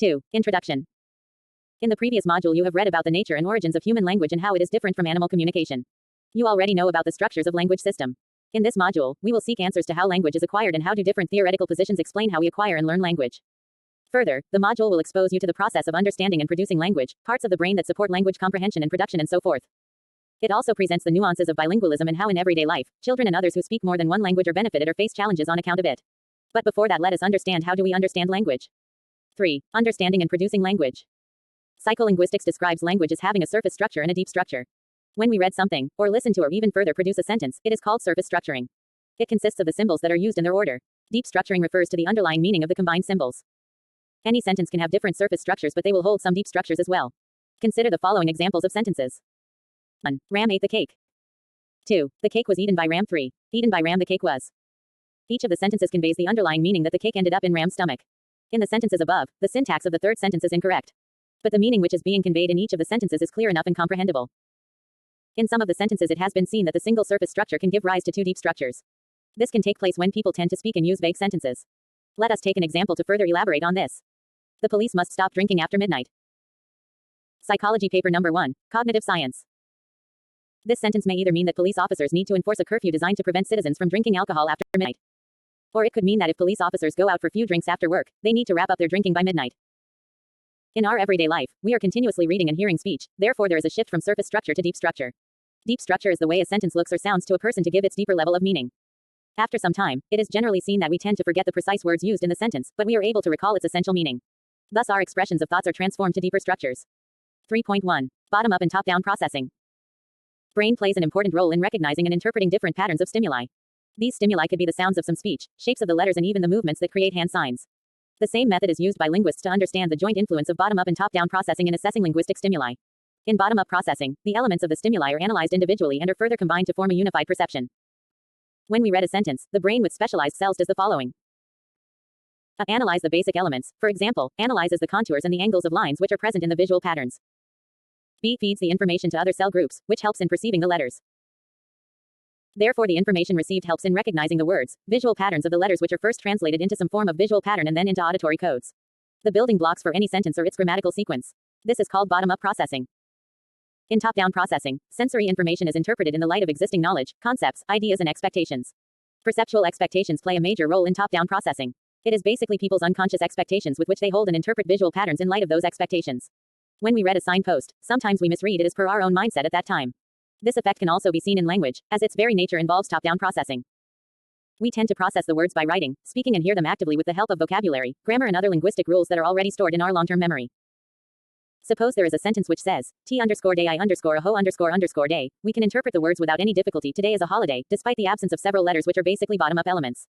2. Introduction. In the previous module you have read about the nature and origins of human language and how it is different from animal communication. You already know about the structures of language system. In this module, we will seek answers to how language is acquired and how do different theoretical positions explain how we acquire and learn language. Further, the module will expose you to the process of understanding and producing language, parts of the brain that support language comprehension and production and so forth. It also presents the nuances of bilingualism and how in everyday life, children and others who speak more than one language are benefited or face challenges on account of it. But before that, let us understand how do we understand language. 3. Understanding and producing language. Psycholinguistics describes language as having a surface structure and a deep structure. When we read something, or listen to or even further produce a sentence, it is called surface structuring. It consists of the symbols that are used in their order. Deep structuring refers to the underlying meaning of the combined symbols. Any sentence can have different surface structures, but they will hold some deep structures as well. Consider the following examples of sentences. 1. Ram ate the cake. 2. The cake was eaten by Ram. 3. Eaten by Ram the cake was. Each of the sentences conveys the underlying meaning that the cake ended up in Ram's stomach. In the sentences above, the syntax of the third sentence is incorrect. But the meaning which is being conveyed in each of the sentences is clear enough and comprehensible. In some of the sentences it has been seen that the single surface structure can give rise to two deep structures. This can take place when people tend to speak and use vague sentences. Let us take an example to further elaborate on this. The police must stop drinking after midnight. Psychology paper number 1, Cognitive Science. This sentence may either mean that police officers need to enforce a curfew designed to prevent citizens from drinking alcohol after midnight. Or it could mean that if police officers go out for few drinks after work, they need to wrap up their drinking by midnight. In our everyday life, we are continuously reading and hearing speech, therefore there is a shift from surface structure to deep structure. Deep structure is the way a sentence looks or sounds to a person to give its deeper level of meaning. After some time, it is generally seen that we tend to forget the precise words used in the sentence, but we are able to recall its essential meaning. Thus our expressions of thoughts are transformed to deeper structures. 3.1. Bottom-up and top-down processing. Brain plays an important role in recognizing and interpreting different patterns of stimuli. These stimuli could be the sounds of some speech, shapes of the letters and even the movements that create hand signs. The same method is used by linguists to understand the joint influence of bottom-up and top-down processing in assessing linguistic stimuli. In bottom-up processing, the elements of the stimuli are analyzed individually and are further combined to form a unified perception. When we read a sentence, the brain with specialized cells does the following. A. Analyze the basic elements, for example, analyzes the contours and the angles of lines which are present in the visual patterns. B. Feeds the information to other cell groups, which helps in perceiving the letters. Therefore the information received helps in recognizing the words, visual patterns of the letters which are first translated into some form of visual pattern and then into auditory codes. The building blocks for any sentence or its grammatical sequence. This is called bottom-up processing. In top-down processing, sensory information is interpreted in the light of existing knowledge, concepts, ideas and expectations. Perceptual expectations play a major role in top-down processing. It is basically people's unconscious expectations with which they hold and interpret visual patterns in light of those expectations. When we read a signpost, sometimes we misread it as per our own mindset at that time. This effect can also be seen in language, as its very nature involves top-down processing. We tend to process the words by writing, speaking and hear them actively with the help of vocabulary, grammar and other linguistic rules that are already stored in our long-term memory. Suppose there is a sentence which says, T_day I_ho__day, we can interpret the words without any difficulty. Today is a holiday, despite the absence of several letters which are basically bottom-up elements.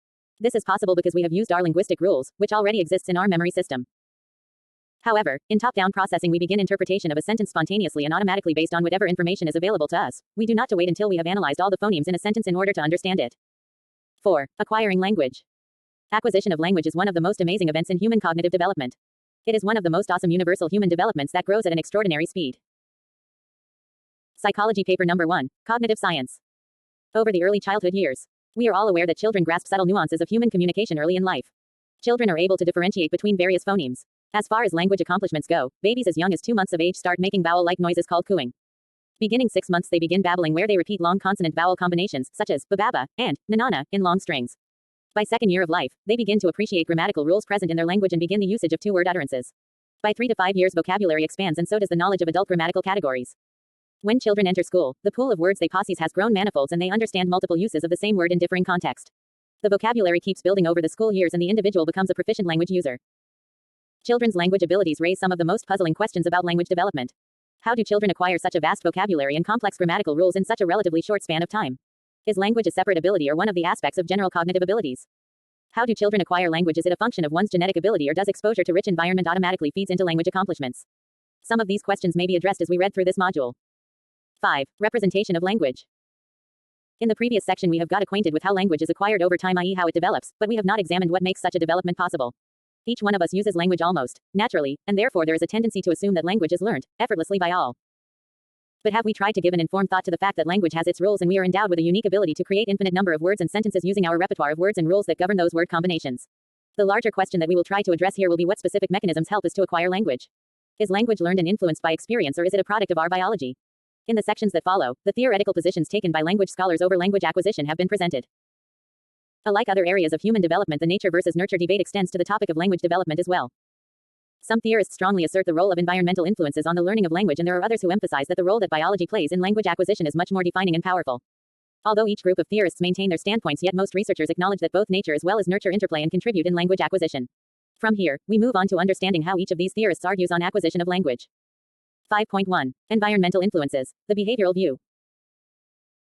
This is possible because we have used our linguistic rules, which already exists in our memory system. However, in top-down processing we begin interpretation of a sentence spontaneously and automatically based on whatever information is available to us. We do not to wait until we have analyzed all the phonemes in a sentence in order to understand it. 4. Acquiring language. Acquisition of language is one of the most amazing events in human cognitive development. It is one of the most awesome universal human developments that grows at an extraordinary speed. Psychology paper number 1, Cognitive Science. Over the early childhood years, we are all aware that children grasp subtle nuances of human communication early in life. Children are able to differentiate between various phonemes. As far as language accomplishments go, babies as young as 2 months of age start making vowel-like noises called cooing. Beginning 6 months they begin babbling where they repeat long consonant vowel combinations such as bababa and nanana in long strings. By 2nd year of life, they begin to appreciate grammatical rules present in their language and begin the usage of 2-word utterances. By 3 to 5 years vocabulary expands and so does the knowledge of adult grammatical categories. When children enter school, the pool of words they possess has grown manifolds and they understand multiple uses of the same word in differing context. The vocabulary keeps building over the school years and the individual becomes a proficient language user. Children's language abilities raise some of the most puzzling questions about language development. How do children acquire such a vast vocabulary and complex grammatical rules in such a relatively short span of time? Is language a separate ability or one of the aspects of general cognitive abilities? How do children acquire language? Is it a function of one's genetic ability or does exposure to rich environment automatically feeds into language accomplishments? Some of these questions may be addressed as we read through this module. 5. Representation of language. In the previous section we have got acquainted with how language is acquired over time, i.e. how it develops, but we have not examined what makes such a development possible. Each one of us uses language almost naturally, and therefore there is a tendency to assume that language is learned effortlessly by all. But have we tried to give an informed thought to the fact that language has its rules and we are endowed with a unique ability to create infinite number of words and sentences using our repertoire of words and rules that govern those word combinations? The larger question that we will try to address here will be what specific mechanisms help us to acquire language. Is language learned and influenced by experience, or is it a product of our biology? In the sections that follow, the theoretical positions taken by language scholars over language acquisition have been presented. Like other areas of human development, the nature versus nurture debate extends to the topic of language development as well. Some theorists strongly assert the role of environmental influences on the learning of language, and there are others who emphasize that the role that biology plays in language acquisition is much more defining and powerful. Although each group of theorists maintain their standpoints, yet most researchers acknowledge that both nature as well as nurture interplay and contribute in language acquisition. From here, we move on to understanding how each of these theorists argues on acquisition of language. 5.1. Environmental influences, the behavioral view.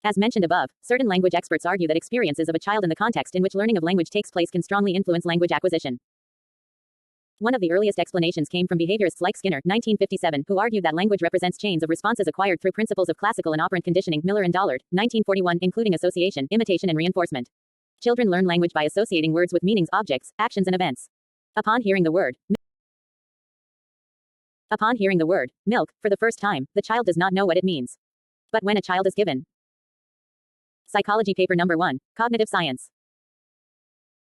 As mentioned above, certain language experts argue that experiences of a child in the context in which learning of language takes place can strongly influence language acquisition. One of the earliest explanations came from behaviorists like Skinner, 1957, who argued that language represents chains of responses acquired through principles of classical and operant conditioning. Miller and Dollard, 1941, including association, imitation, and reinforcement. Children learn language by associating words with meanings, objects, actions, and events. Upon hearing the word milk for the first time, the child does not know what it means. But when a child is given Psychology paper number 1, Cognitive Science.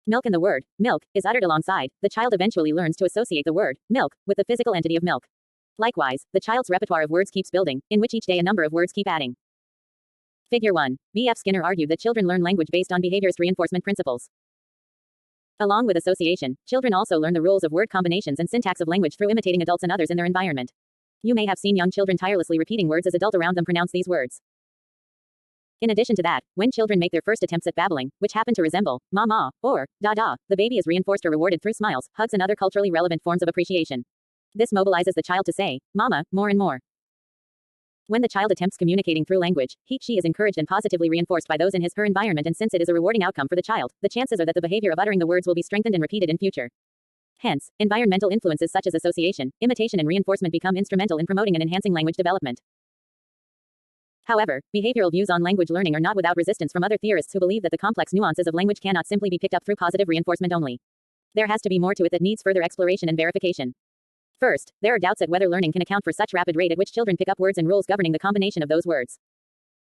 Milk and the word milk is uttered alongside, the child eventually learns to associate the word milk with the physical entity of milk. Likewise, the child's repertoire of words keeps building, in which each day a number of words keep adding. Figure 1. B.F. Skinner argued that children learn language based on behaviorist reinforcement principles. Along with association, children also learn the rules of word combinations and syntax of language through imitating adults and others in their environment. You may have seen young children tirelessly repeating words as adults around them pronounce these words. In addition to that, when children make their first attempts at babbling, which happen to resemble ma or da, the baby is reinforced or rewarded through smiles, hugs, and other culturally relevant forms of appreciation. This mobilizes the child to say mama more and more. When the child attempts communicating through language, she is encouraged and positively reinforced by those in his/her environment, and since it is a rewarding outcome for the child, the chances are that the behavior of uttering the words will be strengthened and repeated in future. Hence, environmental influences such as association, imitation, and reinforcement become instrumental in promoting and enhancing language development. However, behavioral views on language learning are not without resistance from other theorists who believe that the complex nuances of language cannot simply be picked up through positive reinforcement only. There has to be more to it that needs further exploration and verification. First, there are doubts at whether learning can account for such rapid rate at which children pick up words and rules governing the combination of those words.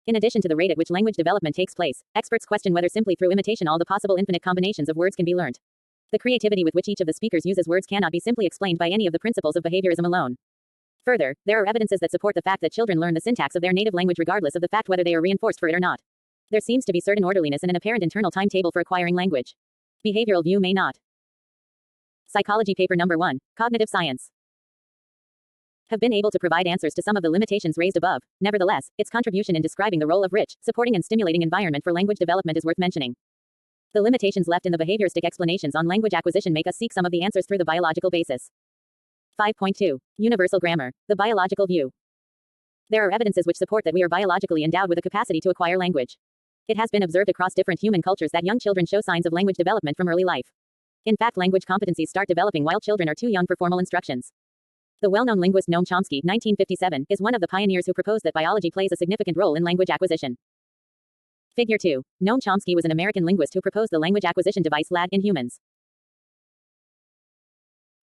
In addition to the rate at which language development takes place, experts question whether simply through imitation all the possible infinite combinations of words can be learned. The creativity with which each of the speakers uses words cannot be simply explained by any of the principles of behaviorism alone. Further, there are evidences that support the fact that children learn the syntax of their native language regardless of the fact whether they are reinforced for it or not. There seems to be certain orderliness and an apparent internal timetable for acquiring language. Behavioral view may not. Psychology paper number 1, Cognitive Science. Have been able to provide answers to some of the limitations raised above. Nevertheless, its contribution in describing the role of rich, supporting, and stimulating environment for language development is worth mentioning. The limitations left in the behavioristic explanations on language acquisition make us seek some of the answers through the biological basis. 5.2. Universal grammar, the biological view. There are evidences which support that we are biologically endowed with a capacity to acquire language. It has been observed across different human cultures that young children show signs of language development from early life. In fact, language competencies start developing while children are too young for formal instructions. The well-known linguist Noam Chomsky, 1957, is one of the pioneers who proposed that biology plays a significant role in language acquisition. Figure 2. Noam Chomsky was an American linguist who proposed the language acquisition device LAD in humans.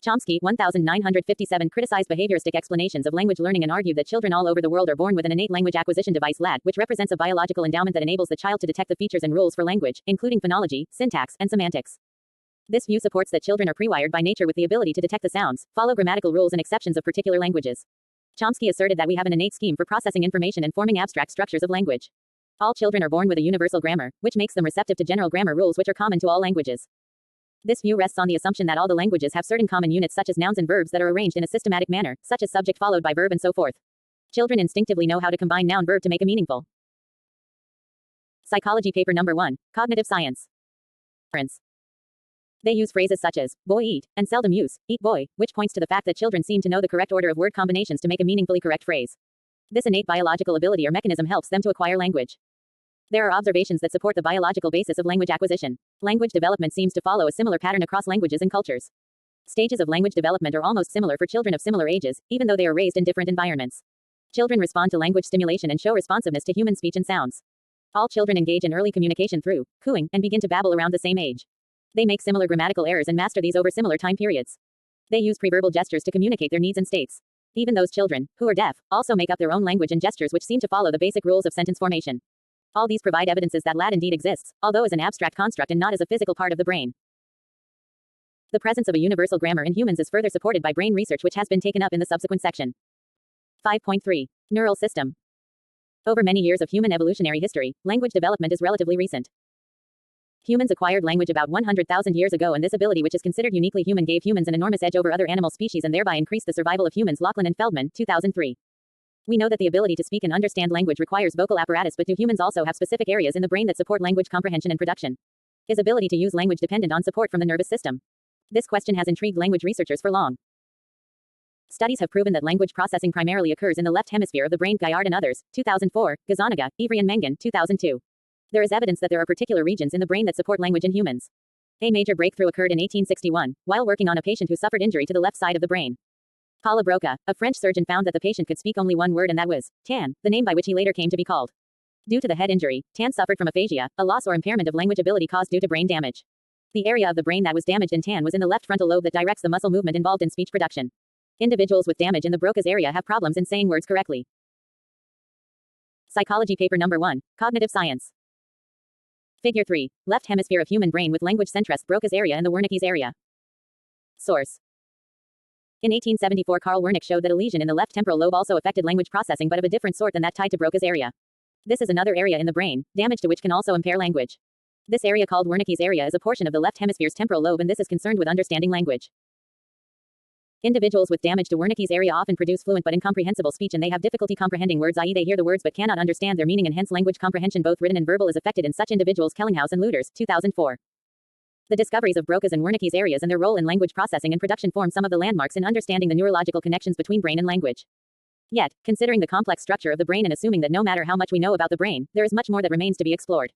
Chomsky, 1957, criticized behavioristic explanations of language learning and argued that children all over the world are born with an innate language acquisition device LAD, which represents a biological endowment that enables the child to detect the features and rules for language, including phonology, syntax, and semantics. This view supports that children are pre-wired by nature with the ability to detect the sounds, follow grammatical rules and exceptions of particular languages. Chomsky asserted that we have an innate scheme for processing information and forming abstract structures of language. All children are born with a universal grammar, which makes them receptive to general grammar rules which are common to all languages. This view rests on the assumption that all the languages have certain common units such as nouns and verbs that are arranged in a systematic manner, such as subject followed by verb and so forth. Children instinctively know how to combine noun-verb to make a meaningful. Psychology paper number 1, Cognitive Science. They use phrases such as, boy eat, and seldom use, eat boy, which points to the fact that children seem to know the correct order of word combinations to make a meaningfully correct phrase. This innate biological ability or mechanism helps them to acquire language. There are observations that support the biological basis of language acquisition. Language development seems to follow a similar pattern across languages and cultures. Stages of language development are almost similar for children of similar ages, even though they are raised in different environments. Children respond to language stimulation and show responsiveness to human speech and sounds. All children engage in early communication through cooing and begin to babble around the same age. They make similar grammatical errors and master these over similar time periods. They use preverbal gestures to communicate their needs and states. Even those children who are deaf also make up their own language and gestures which seem to follow the basic rules of sentence formation. All these provide evidences that LAD indeed exists, although as an abstract construct and not as a physical part of the brain. The presence of a universal grammar in humans is further supported by brain research, which has been taken up in the subsequent section. 5.3. Neural system. Over many years of human evolutionary history, language development is relatively recent. Humans acquired language about 100,000 years ago, and this ability, which is considered uniquely human, gave humans an enormous edge over other animal species and thereby increased the survival of humans. Laughlin and Feldman, 2003. We know that the ability to speak and understand language requires vocal apparatus, but do humans also have specific areas in the brain that support language comprehension and production? Is ability to use language dependent on support from the nervous system? This question has intrigued language researchers for long. Studies have proven that language processing primarily occurs in the left hemisphere of the brain. Gaillard and others, 2004, Gazzaniga, Ivry and Mengen, 2002. There is evidence that there are particular regions in the brain that support language in humans. A major breakthrough occurred in 1861, while working on a patient who suffered injury to the left side of the brain. Paul Broca, a French surgeon, found that the patient could speak only one word, and that was tan, the name by which he later came to be called. Due to the head injury, Tan suffered from aphasia, a loss or impairment of language ability caused due to brain damage. The area of the brain that was damaged in Tan was in the left frontal lobe that directs the muscle movement involved in speech production. Individuals with damage in the Broca's area have problems in saying words correctly. Psychology paper number 1, Cognitive Science. Figure 3, left hemisphere of human brain with language centrest, Broca's area and the Wernicke's area. Source. In 1874, Carl Wernicke showed that a lesion in the left temporal lobe also affected language processing, but of a different sort than that tied to Broca's area. This is another area in the brain, damage to which can also impair language. This area, called Wernicke's area, is a portion of the left hemisphere's temporal lobe, and this is concerned with understanding language. Individuals with damage to Wernicke's area often produce fluent but incomprehensible speech, and they have difficulty comprehending words, i.e. they hear the words but cannot understand their meaning, and hence language comprehension, both written and verbal, is affected in such individuals. Kellinghaus and Luters, 2004. The discoveries of Broca's and Wernicke's areas and their role in language processing and production form some of the landmarks in understanding the neurological connections between brain and language. Yet, considering the complex structure of the brain and assuming that no matter how much we know about the brain, there is much more that remains to be explored.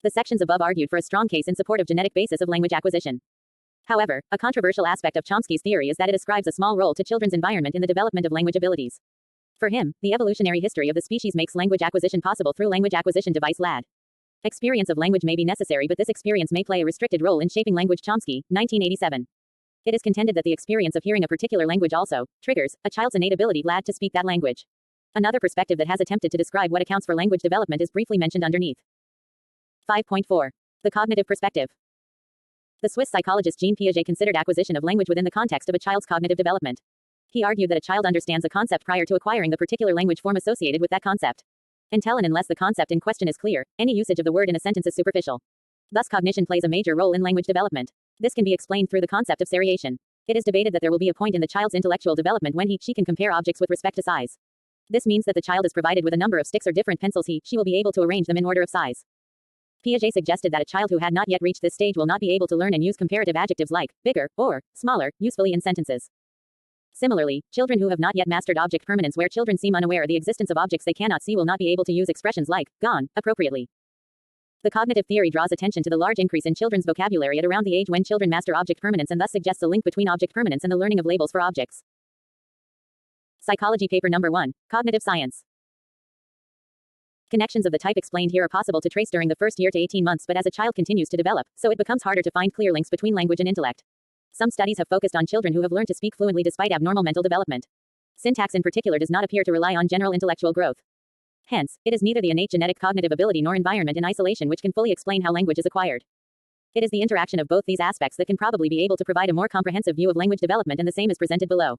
The sections above argued for a strong case in support of genetic basis of language acquisition. However, a controversial aspect of Chomsky's theory is that it ascribes a small role to children's environment in the development of language abilities. For him, the evolutionary history of the species makes language acquisition possible through language acquisition device LAD. Experience of language may be necessary, but this experience may play a restricted role in shaping language. Chomsky, 1987. It is contended that the experience of hearing a particular language also triggers a child's innate ability LAD to speak that language. Another perspective that has attempted to describe what accounts for language development is briefly mentioned underneath. 5.4. The cognitive perspective. The Swiss psychologist Jean Piaget considered acquisition of language within the context of a child's cognitive development. He argued that a child understands a concept prior to acquiring the particular language form associated with that concept. Until and unless the concept in question is clear, any usage of the word in a sentence is superficial. Thus, cognition plays a major role in language development. This can be explained through the concept of seriation. It is debated that there will be a point in the child's intellectual development when she can compare objects with respect to size. This means that the child is provided with a number of sticks or different pencils. She will be able to arrange them in order of size. Piaget suggested that a child who had not yet reached this stage will not be able to learn and use comparative adjectives like bigger or smaller usefully in sentences. Similarly, children who have not yet mastered object permanence, where children seem unaware of the existence of objects they cannot see, will not be able to use expressions like gone appropriately. The cognitive theory draws attention to the large increase in children's vocabulary at around the age when children master object permanence, and thus suggests a link between object permanence and the learning of labels for objects. Psychology paper number 1, Cognitive Science. Connections of the type explained here are possible to trace during the first year to 18 months, but as a child continues to develop, so it becomes harder to find clear links between language and intellect. Some studies have focused on children who have learned to speak fluently despite abnormal mental development. Syntax in particular does not appear to rely on general intellectual growth. Hence, it is neither the innate genetic cognitive ability nor environment in isolation which can fully explain how language is acquired. It is the interaction of both these aspects that can probably be able to provide a more comprehensive view of language development, and the same is presented below.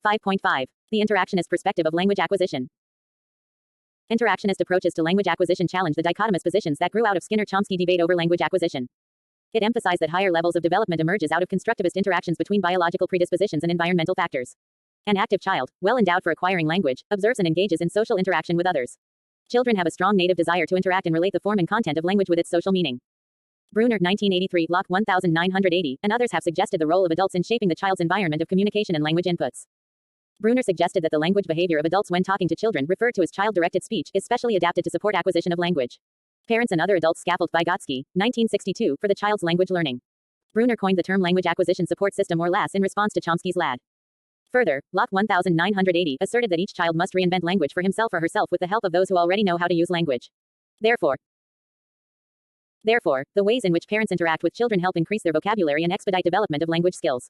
5.5. The interactionist perspective of language acquisition. Interactionist approaches to language acquisition challenge the dichotomous positions that grew out of Skinner-Chomsky debate over language acquisition. It emphasized that higher levels of development emerges out of constructivist interactions between biological predispositions and environmental factors. An active child, well endowed for acquiring language, observes and engages in social interaction with others. Children have a strong native desire to interact and relate the form and content of language with its social meaning. Brunner, 1983, Locke, 1980, and others have suggested the role of adults in shaping the child's environment of communication and language inputs. Brunner suggested that the language behavior of adults when talking to children, referred to as child-directed speech, is specially adapted to support acquisition of language. Parents and other adults scaffold Vygotsky, 1962, for the child's language learning. Brunner coined the term language acquisition support system, or LAS, in response to Chomsky's LAD. Further, Locke, 1980, asserted that each child must reinvent language for himself or herself with the help of those who already know how to use language. Therefore, the ways in which parents interact with children help increase their vocabulary and expedite development of language skills.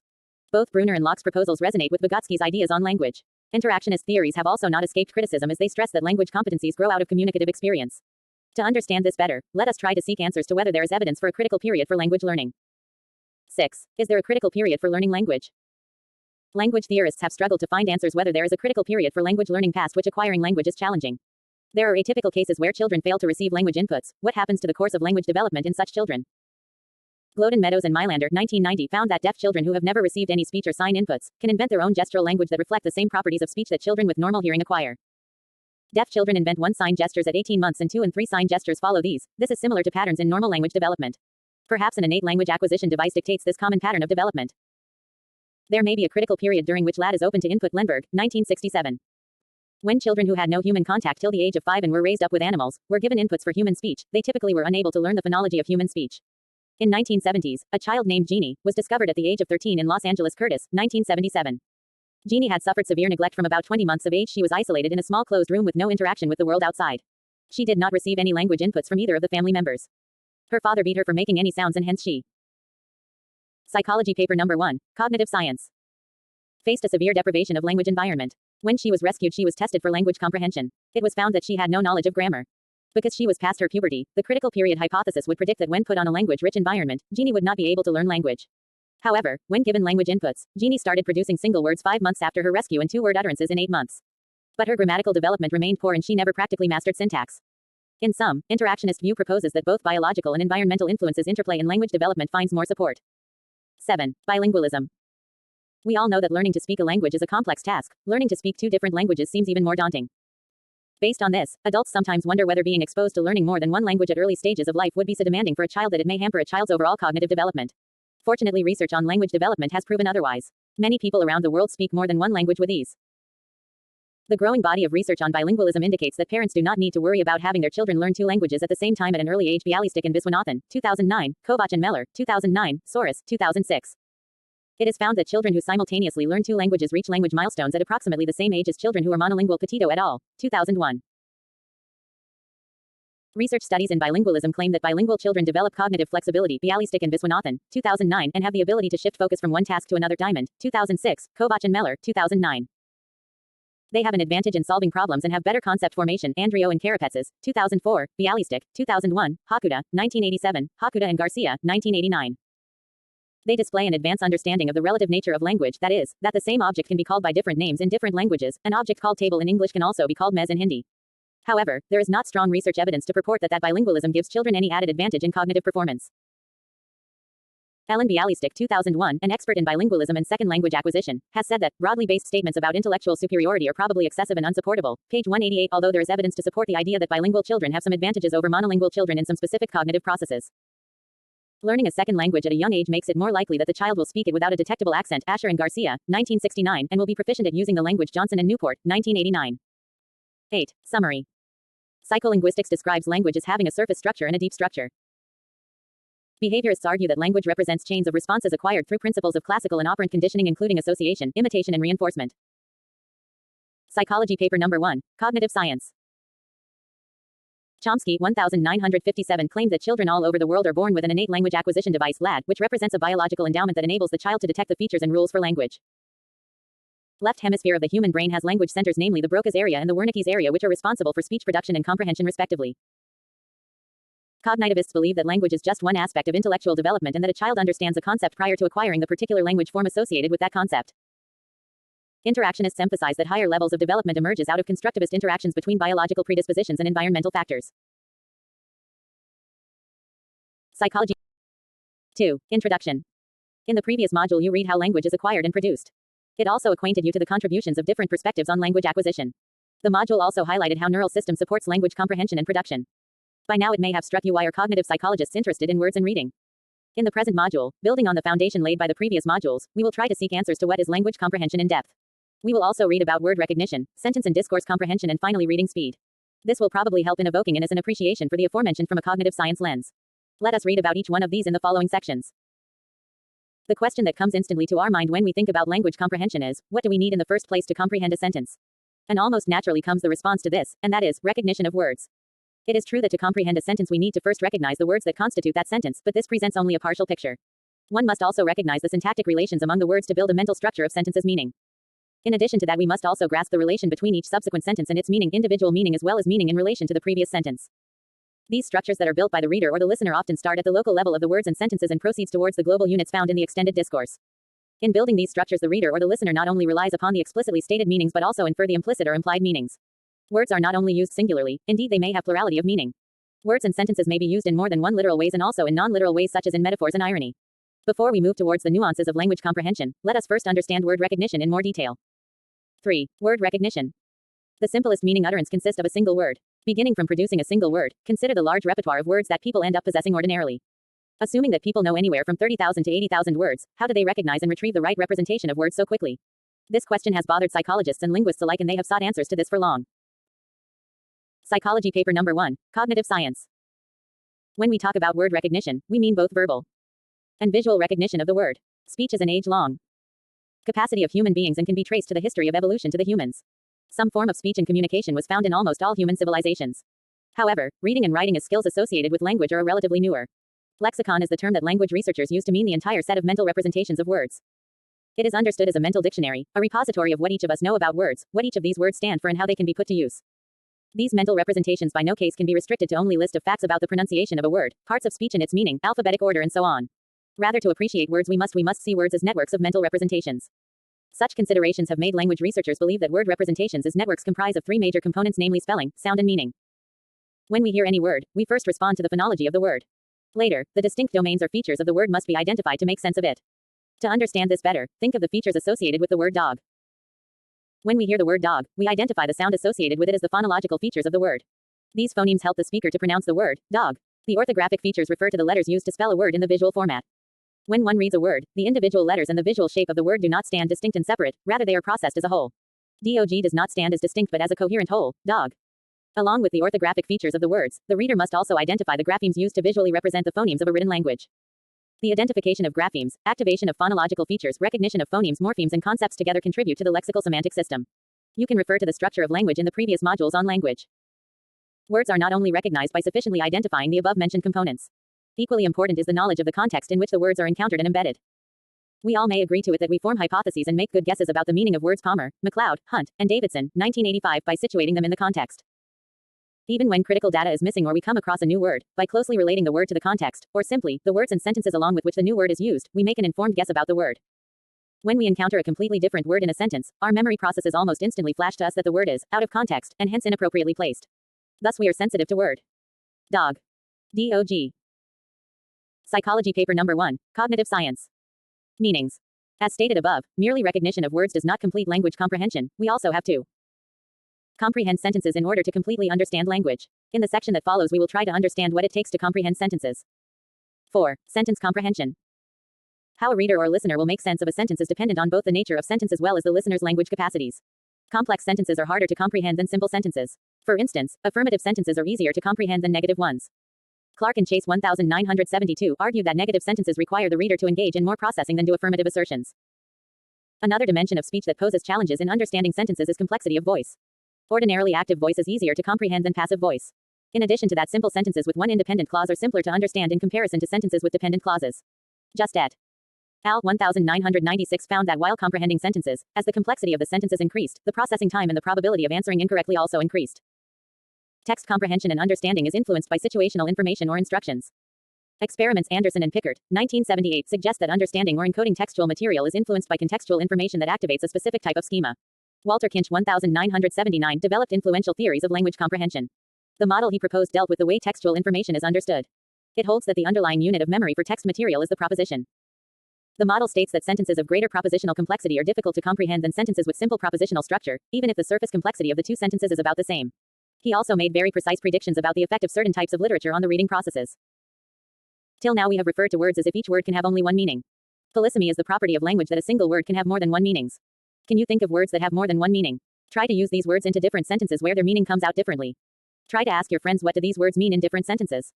Both Brunner and Locke's proposals resonate with Vygotsky's ideas on language. Interactionist theories have also not escaped criticism, as they stress that language competencies grow out of communicative experience. To understand this better, let us try to seek answers to whether there is evidence for a critical period for language learning. 6. Is there a critical period for learning language? Language theorists have struggled to find answers whether there is a critical period for language learning past which acquiring language is challenging. There are atypical cases where children fail to receive language inputs. What happens to the course of language development in such children? Gloden, Meadows and Mylander, 1990, found that deaf children who have never received any speech or sign inputs can invent their own gestural language that reflect the same properties of speech that children with normal hearing acquire. Deaf children invent 1 sign gestures at 18 months and 2 and 3 sign gestures follow these. This is similar to patterns in normal language development. Perhaps an innate language acquisition device dictates this common pattern of development. There may be a critical period during which LAD is open to input. Lenberg, 1967. When children who had no human contact till the age of 5 and were raised up with animals were given inputs for human speech, they typically were unable to learn the phonology of human speech. In 1970s, a child named Jeannie was discovered at the age of 13 in Los Angeles. Curtis, 1977. Jeannie had suffered severe neglect from about 20 months of age. She was isolated in a small closed room with no interaction with the world outside. She did not receive any language inputs from either of the family members. Her father beat her for making any sounds and hence she. Psychology paper number 1, Cognitive Science. Faced a severe deprivation of language environment. When she was rescued, she was tested for language comprehension. It was found that she had no knowledge of grammar. Because she was past her puberty, the critical period hypothesis would predict that when put on a language-rich environment, Jeannie would not be able to learn language. However, when given language inputs, Jeannie started producing single words 5 months after her rescue and 2-word utterances in 8 months. But her grammatical development remained poor and she never practically mastered syntax. In sum, interactionist view proposes that both biological and environmental influences interplay in language development finds more support. 7. Bilingualism. We all know that learning to speak a language is a complex task. Learning to speak 2 different languages seems even more daunting. Based on this, adults sometimes wonder whether being exposed to learning more than one language at early stages of life would be so demanding for a child that it may hamper a child's overall cognitive development. Fortunately, research on language development has proven otherwise. Many people around the world speak more than one language with ease. The growing body of research on bilingualism indicates that parents do not need to worry about having their children learn 2 languages at the same time at an early age. Bialystok and Viswanathan, 2009, Kovach and Meller, 2009, Soros, 2006. It is found that children who simultaneously learn 2 languages reach language milestones at approximately the same age as children who are monolingual. Petito et al., 2001. Research studies in bilingualism claim that bilingual children develop cognitive flexibility. Bialystok and Viswanathan, 2009, and have the ability to shift focus from one task to another. Diamond, 2006, Kovach and Meller, 2009. They have an advantage in solving problems and have better concept formation. Andrio and Karapetsis, 2004, Bialystok, 2001, Hakuda, 1987, Hakuda and Garcia, 1989. They display an advanced understanding of the relative nature of language, that is, that the same object can be called by different names in different languages. An object called table in English can also be called mez in Hindi. However, there is not strong research evidence to purport that bilingualism gives children any added advantage in cognitive performance. Ellen Bialystok, 2001, an expert in bilingualism and second language acquisition, has said that broadly based statements about intellectual superiority are probably excessive and unsupportable. Page 188. Although there is evidence to support the idea that bilingual children have some advantages over monolingual children in some specific cognitive processes. Learning a second language at a young age makes it more likely that the child will speak it without a detectable accent. Asher and Garcia, 1969, and will be proficient at using the language. Johnson and Newport, 1989. 8. Summary. Psycholinguistics describes language as having a surface structure and a deep structure. Behaviorists argue that language represents chains of responses acquired through principles of classical and operant conditioning, including association, imitation, and reinforcement. Psychology paper number 1, Cognitive Science. Chomsky, 1957, claimed that children all over the world are born with an innate language acquisition device, LAD, which represents a biological endowment that enables the child to detect the features and rules for language. Left hemisphere of the human brain has language centers, namely the Broca's area and the Wernicke's area, which are responsible for speech production and comprehension respectively. Cognitivists believe that language is just one aspect of intellectual development and that a child understands a concept prior to acquiring the particular language form associated with that concept. Interactionists emphasize that higher levels of development emerges out of constructivist interactions between biological predispositions and environmental factors. Psychology 2. Introduction. In the previous module you read how language is acquired and produced. It also acquainted you to the contributions of different perspectives on language acquisition. The module also highlighted how neural system supports language comprehension and production. By now it may have struck you why are cognitive psychologists interested in words and reading. In the present module, building on the foundation laid by the previous modules, we will try to seek answers to what is language comprehension in depth. We will also read about word recognition, sentence and discourse comprehension, and finally reading speed. This will probably help in evoking in us an appreciation for the aforementioned from a cognitive science lens. Let us read about each one of these in the following sections. The question that comes instantly to our mind when we think about language comprehension is, what do we need in the first place to comprehend a sentence? And almost naturally comes the response to this, and that is, recognition of words. It is true that to comprehend a sentence we need to first recognize the words that constitute that sentence, but this presents only a partial picture. One must also recognize the syntactic relations among the words to build a mental structure of sentence's meaning. In addition to that, we must also grasp the relation between each subsequent sentence and its meaning, individual meaning as well as meaning in relation to the previous sentence. These structures that are built by the reader or the listener often start at the local level of the words and sentences and proceeds towards the global units found in the extended discourse. In building these structures, the reader or the listener not only relies upon the explicitly stated meanings but also infer the implicit or implied meanings. Words are not only used singularly, indeed they may have plurality of meaning. Words and sentences may be used in more than one literal ways and also in non-literal ways such as in metaphors and irony. Before we move towards the nuances of language comprehension, let us first understand word recognition in more detail. 3. Word recognition. The simplest meaning utterance consists of a single word. Beginning from producing a single word, consider the large repertoire of words that people end up possessing ordinarily. Assuming that people know anywhere from 30,000 to 80,000 words, how do they recognize and retrieve the right representation of words so quickly? This question has bothered psychologists and linguists alike, and they have sought answers to this for long. Psychology paper number 1, Cognitive Science. When we talk about word recognition, we mean both verbal and visual recognition of the word. Speech is an age-long capacity of human beings and can be traced to the history of evolution to the humans. Some form of speech and communication was found in almost all human civilizations. However, reading and writing as skills associated with language are relatively newer. Lexicon is the term that language researchers use to mean the entire set of mental representations of words. It is understood as a mental dictionary, a repository of what each of us know about words, what each of these words stand for and how they can be put to use. These mental representations by no case can be restricted to only list of facts about the pronunciation of a word, parts of speech and its meaning, alphabetic order and so on. Rather, to appreciate words we must see words as networks of mental representations. Such considerations have made language researchers believe that word representations as networks comprise of three major components, namely spelling, sound and meaning. When we hear any word, we first respond to the phonology of the word. Later, the distinct domains or features of the word must be identified to make sense of it. To understand this better, think of the features associated with the word dog. When we hear the word dog, we identify the sound associated with it as the phonological features of the word. These phonemes help the speaker to pronounce the word, dog. The orthographic features refer to the letters used to spell a word in the visual format. When one reads a word, the individual letters and the visual shape of the word do not stand distinct and separate, rather they are processed as a whole. Dog does not stand as distinct but as a coherent whole, dog. Along with the orthographic features of the words, the reader must also identify the graphemes used to visually represent the phonemes of a written language. The identification of graphemes, activation of phonological features, recognition of phonemes, morphemes and concepts together contribute to the lexical semantic system. You can refer to the structure of language in the previous modules on language. Words are not only recognized by sufficiently identifying the above-mentioned components. Equally important is the knowledge of the context in which the words are encountered and embedded. We all may agree to it that we form hypotheses and make good guesses about the meaning of words. Palmer, MacLeod, Hunt, and Davidson, 1985, by situating them in the context. Even when critical data is missing or we come across a new word, by closely relating the word to the context, or simply, the words and sentences along with which the new word is used, we make an informed guess about the word. When we encounter a completely different word in a sentence, our memory processes almost instantly flash to us that the word is out of context, and hence inappropriately placed. Thus we are sensitive to word dog. Dog. Psychology paper number 1, Cognitive Science. Meanings. As stated above, merely recognition of words does not complete language comprehension. We also have to comprehend sentences in order to completely understand language. In the section that follows, we will try to understand what it takes to comprehend sentences. 4. Sentence comprehension. How a reader or listener will make sense of a sentence is dependent on both the nature of sentence as well as the listener's language capacities. Complex sentences are harder to comprehend than simple sentences. For instance, affirmative sentences are easier to comprehend than negative ones. Clark and Chase 1972 argue that negative sentences require the reader to engage in more processing than do affirmative assertions. Another dimension of speech that poses challenges in understanding sentences is complexity of voice. Ordinarily active voice is easier to comprehend than passive voice. In addition to that, simple sentences with one independent clause are simpler to understand in comparison to sentences with dependent clauses. Just et al. 1996 found that while comprehending sentences, as the complexity of the sentences increased, the processing time and the probability of answering incorrectly also increased. Text comprehension and understanding is influenced by situational information or instructions. Experiments Anderson and Pickert, 1978 suggest that understanding or encoding textual material is influenced by contextual information that activates a specific type of schema. Walter Kinch 1979 developed influential theories of language comprehension. The model he proposed dealt with the way textual information is understood. It holds that the underlying unit of memory for text material is the proposition. The model states that sentences of greater propositional complexity are difficult to comprehend than sentences with simple propositional structure, even if the surface complexity of the two sentences is about the same. He also made very precise predictions about the effect of certain types of literature on the reading processes. Till now we have referred to words as if each word can have only one meaning. Polysemy is the property of language that a single word can have more than one meanings. Can you think of words that have more than one meaning? Try to use these words into different sentences where their meaning comes out differently. Try to ask your friends what do these words mean in different sentences.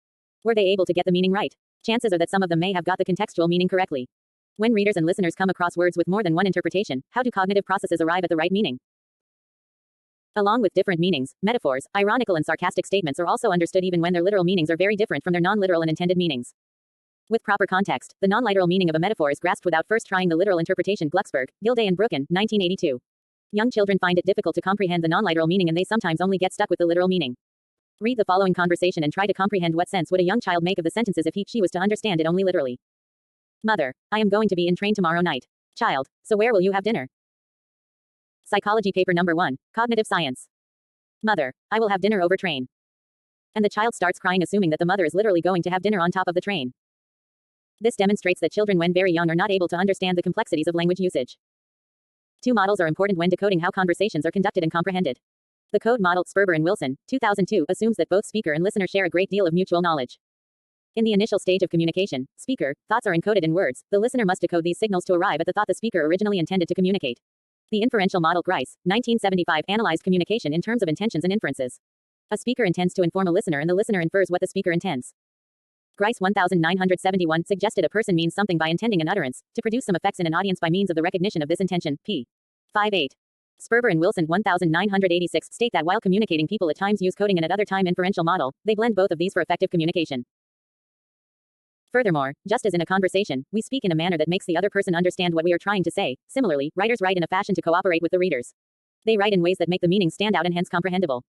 Were they able to get the meaning right? Chances are that some of them may have got the contextual meaning correctly. When readers and listeners come across words with more than one interpretation, how do cognitive processes arrive at the right meaning? Along with different meanings, metaphors, ironical and sarcastic statements are also understood even when their literal meanings are very different from their non-literal and intended meanings. With proper context, the non-literal meaning of a metaphor is grasped without first trying the literal interpretation. Glucksberg, Gilday and Brooken, 1982. Young children find it difficult to comprehend the non-literal meaning and they sometimes only get stuck with the literal meaning. Read the following conversation and try to comprehend what sense would a young child make of the sentences if she was to understand it only literally. Mother, I am going to be in train tomorrow night. Child, so where will you have dinner? Psychology paper number 1, Cognitive Science. Mother, I will have dinner over train. And the child starts crying, assuming that the mother is literally going to have dinner on top of the train. This demonstrates that children when very young are not able to understand the complexities of language usage. Two models are important when decoding how conversations are conducted and comprehended. The code model, Sperber and Wilson, 2002, assumes that both speaker and listener share a great deal of mutual knowledge. In the initial stage of communication, speaker, thoughts are encoded in words, the listener must decode these signals to arrive at the thought the speaker originally intended to communicate. The inferential model, Grice, 1975, analyzed communication in terms of intentions and inferences. A speaker intends to inform a listener and the listener infers what the speaker intends. Grice 1971 suggested a person means something by intending an utterance, to produce some effects in an audience by means of the recognition of this intention, p. 58. Sperber and Wilson 1986 state that while communicating people at times use coding and at other time inferential model, they blend both of these for effective communication. Furthermore, just as in a conversation, we speak in a manner that makes the other person understand what we are trying to say, similarly, writers write in a fashion to cooperate with the readers. They write in ways that make the meaning stand out and hence comprehensible.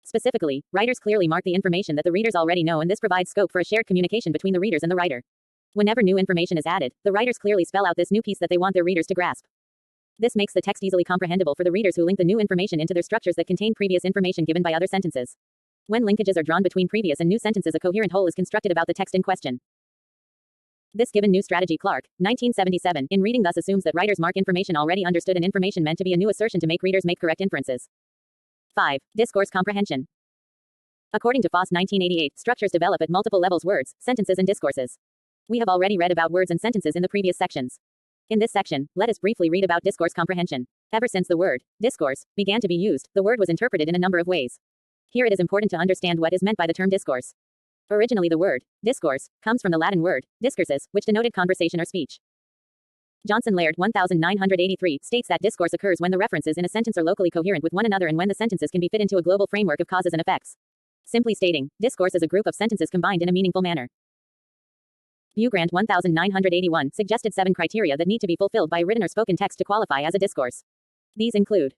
Specifically, writers clearly mark the information that the readers already know, and this provides scope for a shared communication between the readers and the writer. Whenever new information is added, the writers clearly spell out this new piece that they want their readers to grasp. This makes the text easily comprehensible for the readers who link the new information into their structures that contain previous information given by other sentences. When linkages are drawn between previous and new sentences, a coherent whole is constructed about the text in question. This given new strategy, Clark, 1977, in reading thus assumes that writers mark information already understood and information meant to be a new assertion to make readers make correct inferences. 5. Discourse comprehension. According to Foss 1988, structures develop at multiple levels: words, sentences, and discourses. We have already read about words and sentences in the previous sections. In this section, let us briefly read about discourse comprehension. Ever since the word discourse began to be used, the word was interpreted in a number of ways. Here it is important to understand what is meant by the term discourse. Originally, the word discourse comes from the Latin word discursus, which denoted conversation or speech. Johnson Laird 1983 states that discourse occurs when the references in a sentence are locally coherent with one another and when the sentences can be fit into a global framework of causes and effects. Simply stating, discourse is a group of sentences combined in a meaningful manner. Bugrant 1981 suggested 7 criteria that need to be fulfilled by a written or spoken text to qualify as a discourse. These include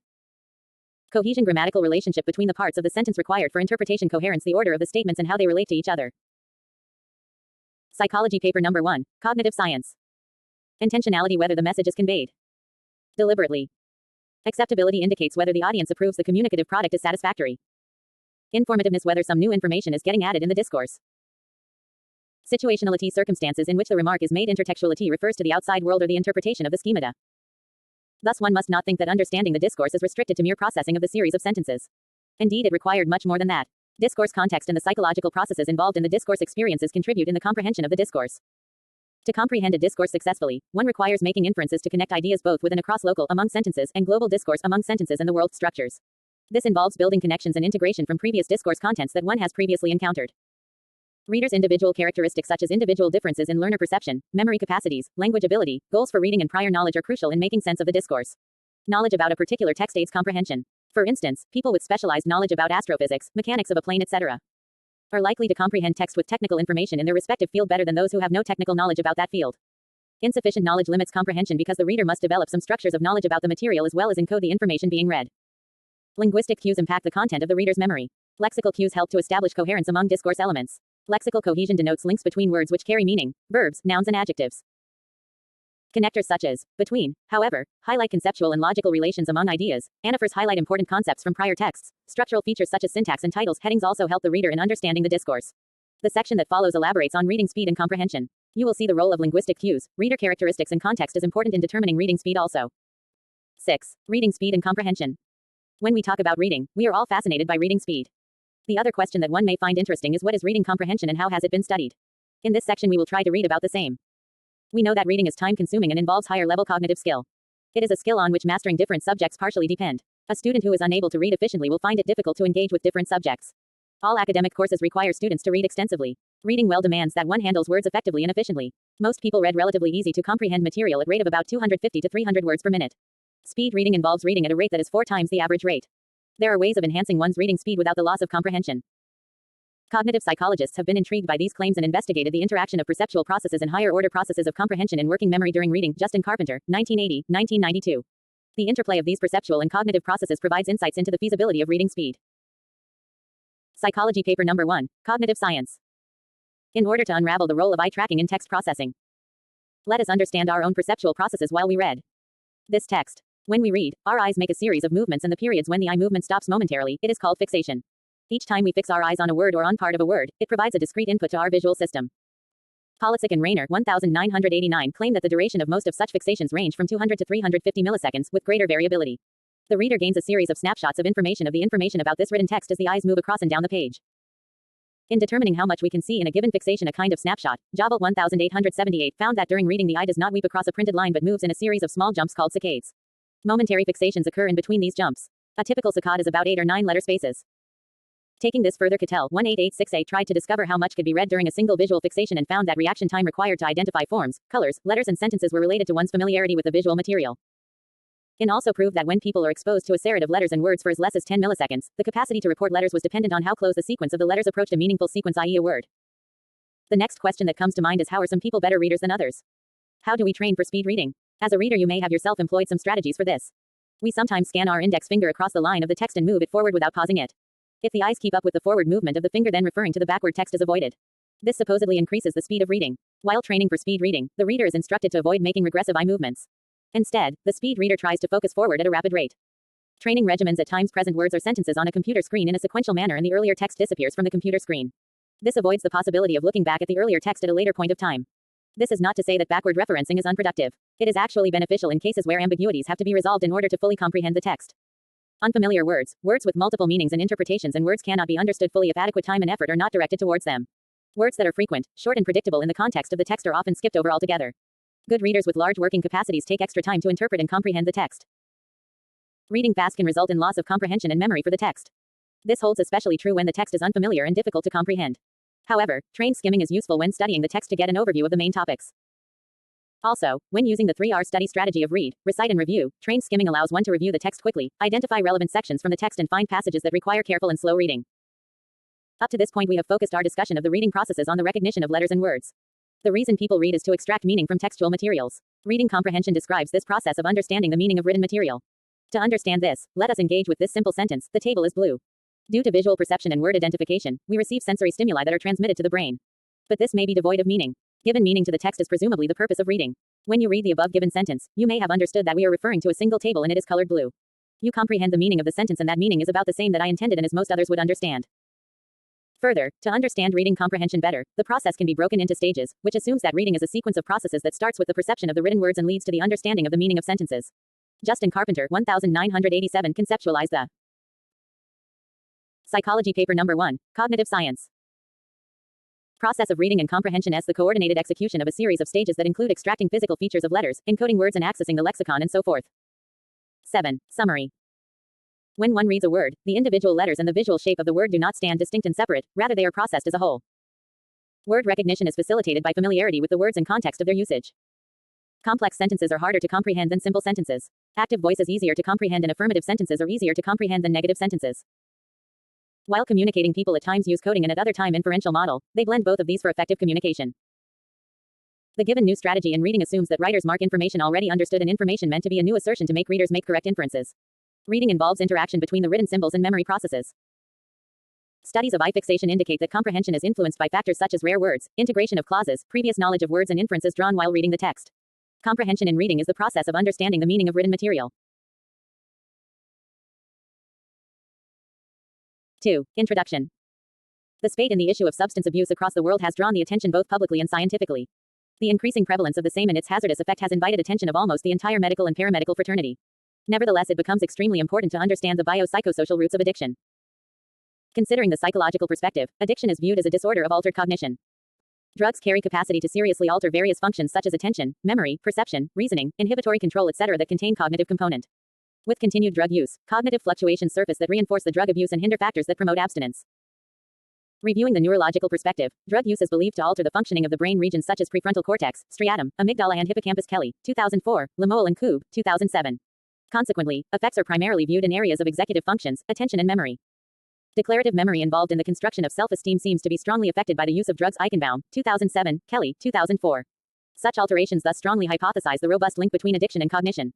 cohesion, grammatical relationship between the parts of the sentence required for interpretation, coherence, the order of the statements and how they relate to each other. Psychology paper number 1, Cognitive Science. Intentionality, whether the message is conveyed deliberately. Acceptability indicates whether the audience approves the communicative product is satisfactory. Informativeness, whether some new information is getting added in the discourse. Situationality, circumstances in which the remark is made. Intertextuality refers to the outside world or the interpretation of the schemata. Thus, one must not think that understanding the discourse is restricted to mere processing of the series of sentences. Indeed, it required much more than that. Discourse context and the psychological processes involved in the discourse experiences contribute in the comprehension of the discourse. To comprehend a discourse successfully, one requires making inferences to connect ideas both within, across, local, among sentences, and global discourse among sentences and the world structures. This involves building connections and integration from previous discourse contents that one has previously encountered. Readers' individual characteristics such as individual differences in learner perception, memory capacities, language ability, goals for reading and prior knowledge are crucial in making sense of the discourse. Knowledge about a particular text aids comprehension. For instance, people with specialized knowledge about astrophysics, mechanics of a plane, etc., are likely to comprehend text with technical information in their respective field better than those who have no technical knowledge about that field. Insufficient knowledge limits comprehension because the reader must develop some structures of knowledge about the material as well as encode the information being read. Linguistic cues impact the content of the reader's memory. Lexical cues help to establish coherence among discourse elements. Lexical cohesion denotes links between words which carry meaning, verbs, nouns, and adjectives. Connectors such as between, however, highlight conceptual and logical relations among ideas. Anaphors highlight important concepts from prior texts. Structural features such as syntax and titles headings also help the reader in understanding the discourse. The section that follows elaborates on reading speed and comprehension. You will see the role of linguistic cues, reader characteristics, and context is important in determining reading speed also. 6. Reading speed and comprehension. When we talk about reading, we are all fascinated by reading speed. The other question that one may find interesting is what is reading comprehension and how has it been studied? In this section we will try to read about the same. We know that reading is time-consuming and involves higher-level cognitive skill. It is a skill on which mastering different subjects partially depend. A student who is unable to read efficiently will find it difficult to engage with different subjects. All academic courses require students to read extensively. Reading well demands that one handles words effectively and efficiently. Most people read relatively easy to comprehend material at rate of about 250 to 300 words per minute. Speed reading involves reading at a rate that is 4 times the average rate. There are ways of enhancing one's reading speed without the loss of comprehension. Cognitive psychologists have been intrigued by these claims and investigated the interaction of perceptual processes and higher-order processes of comprehension in working memory during reading. Justin Carpenter, 1980-1992. The interplay of these perceptual and cognitive processes provides insights into the feasibility of reading speed. Psychology paper number 1, Cognitive Science. In order to unravel the role of eye tracking in text processing, let us understand our own perceptual processes while we read this text. When we read, our eyes make a series of movements, and the periods when the eye movement stops momentarily, it is called fixation. Each time we fix our eyes on a word or on part of a word, it provides a discrete input to our visual system. Politzik and Rayner 1989 claim that the duration of most of such fixations range from 200 to 350 milliseconds, with greater variability. The reader gains a series of snapshots of information about this written text as the eyes move across and down the page. In determining how much we can see in a given fixation, a kind of snapshot, Jobelt 1878 found that during reading the eye does not weep across a printed line but moves in a series of small jumps called saccades. Momentary fixations occur in between these jumps. A typical saccade is about 8 or 9 letter spaces. Taking this further, Cattell 1886a tried to discover how much could be read during a single visual fixation and found that reaction time required to identify forms, colors, letters and sentences were related to one's familiarity with the visual material. In also proved that when people are exposed to a series of letters and words for as less as 10 milliseconds, the capacity to report letters was dependent on how close the sequence of the letters approached a meaningful sequence, i.e. a word. The next question that comes to mind is, how are some people better readers than others? How do we train for speed reading? As a reader, you may have yourself employed some strategies for this. We sometimes scan our index finger across the line of the text and move it forward without pausing it. If the eyes keep up with the forward movement of the finger, then referring to the backward text is avoided. This supposedly increases the speed of reading. While training for speed reading, the reader is instructed to avoid making regressive eye movements. Instead, the speed reader tries to focus forward at a rapid rate. Training regimens at times present words or sentences on a computer screen in a sequential manner, and the earlier text disappears from the computer screen. This avoids the possibility of looking back at the earlier text at a later point of time. This is not to say that backward referencing is unproductive. It is actually beneficial in cases where ambiguities have to be resolved in order to fully comprehend the text. Unfamiliar words, words with multiple meanings and interpretations, and words cannot be understood fully if adequate time and effort are not directed towards them. Words that are frequent, short and predictable in the context of the text are often skipped over altogether. Good readers with large working capacities take extra time to interpret and comprehend the text. Reading fast can result in loss of comprehension and memory for the text. This holds especially true when the text is unfamiliar and difficult to comprehend. However, trained skimming is useful when studying the text to get an overview of the main topics. Also, when using the 3R study strategy of read, recite and review, trained skimming allows one to review the text quickly, identify relevant sections from the text and find passages that require careful and slow reading. Up to this point, we have focused our discussion of the reading processes on the recognition of letters and words. The reason people read is to extract meaning from textual materials. Reading comprehension describes this process of understanding the meaning of written material. To understand this, let us engage with this simple sentence: the table is blue. Due to visual perception and word identification, we receive sensory stimuli that are transmitted to the brain. But this may be devoid of meaning. Given meaning to the text is presumably the purpose of reading. When you read the above given sentence, you may have understood that we are referring to a single table and it is colored blue. You comprehend the meaning of the sentence, and that meaning is about the same that I intended and as most others would understand. Further, to understand reading comprehension better, the process can be broken into stages, which assumes that reading is a sequence of processes that starts with the perception of the written words and leads to the understanding of the meaning of sentences. Justin Carpenter 1987 conceptualized the Psychology paper number 1, Cognitive Science. Process of reading and comprehension as the coordinated execution of a series of stages that include extracting physical features of letters, encoding words and accessing the lexicon and so forth. 7. Summary. When one reads a word, the individual letters and the visual shape of the word do not stand distinct and separate, rather they are processed as a whole. Word recognition is facilitated by familiarity with the words and context of their usage. Complex sentences are harder to comprehend than simple sentences. Active voice is easier to comprehend and affirmative sentences are easier to comprehend than negative sentences. While communicating, people at times use coding and at other time inferential model. They blend both of these for effective communication. The given new strategy in reading assumes that writers mark information already understood and information meant to be a new assertion to make readers make correct inferences. Reading involves interaction between the written symbols and memory processes. Studies of eye fixation indicate that comprehension is influenced by factors such as rare words, integration of clauses, previous knowledge of words and inferences drawn while reading the text. Comprehension in reading is the process of understanding the meaning of written material. 2. Introduction. The spate in the issue of substance abuse across the world has drawn the attention both publicly and scientifically. The increasing prevalence of the same and its hazardous effect has invited attention of almost the entire medical and paramedical fraternity. Nevertheless, it becomes extremely important to understand the biopsychosocial roots of addiction. Considering the psychological perspective, addiction is viewed as a disorder of altered cognition. Drugs carry capacity to seriously alter various functions such as attention, memory, perception, reasoning, inhibitory control, etc. that contain cognitive component. With continued drug use, cognitive fluctuations surface that reinforce the drug abuse and hinder factors that promote abstinence. Reviewing the neurological perspective, drug use is believed to alter the functioning of the brain regions such as prefrontal cortex, striatum, amygdala and hippocampus. Kelly, 2004, Lemoel and Koob, 2007. Consequently, effects are primarily viewed in areas of executive functions, attention and memory. Declarative memory involved in the construction of self-esteem seems to be strongly affected by the use of drugs. Eichenbaum, 2007, Kelly, 2004. Such alterations thus strongly hypothesize the robust link between addiction and cognition.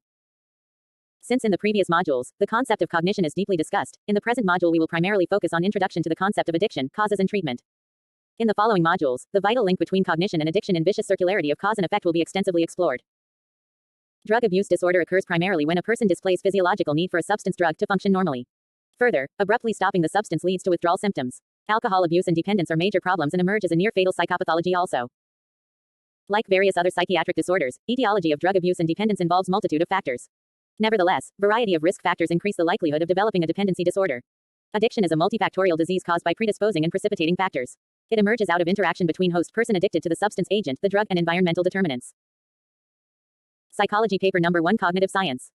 Since in the previous modules, the concept of cognition is deeply discussed, in the present module we will primarily focus on introduction to the concept of addiction, causes and treatment. In the following modules, the vital link between cognition and addiction and vicious circularity of cause and effect will be extensively explored. Drug abuse disorder occurs primarily when a person displays physiological need for a substance drug to function normally. Further, abruptly stopping the substance leads to withdrawal symptoms. Alcohol abuse and dependence are major problems and emerge as a near-fatal psychopathology also. Like various other psychiatric disorders, etiology of drug abuse and dependence involves multitude of factors. Nevertheless, variety of risk factors increase the likelihood of developing a dependency disorder. Addiction is a multifactorial disease caused by predisposing and precipitating factors. It emerges out of interaction between host person addicted to the substance agent, the drug, and environmental determinants. Psychology paper number 1 Cognitive Science.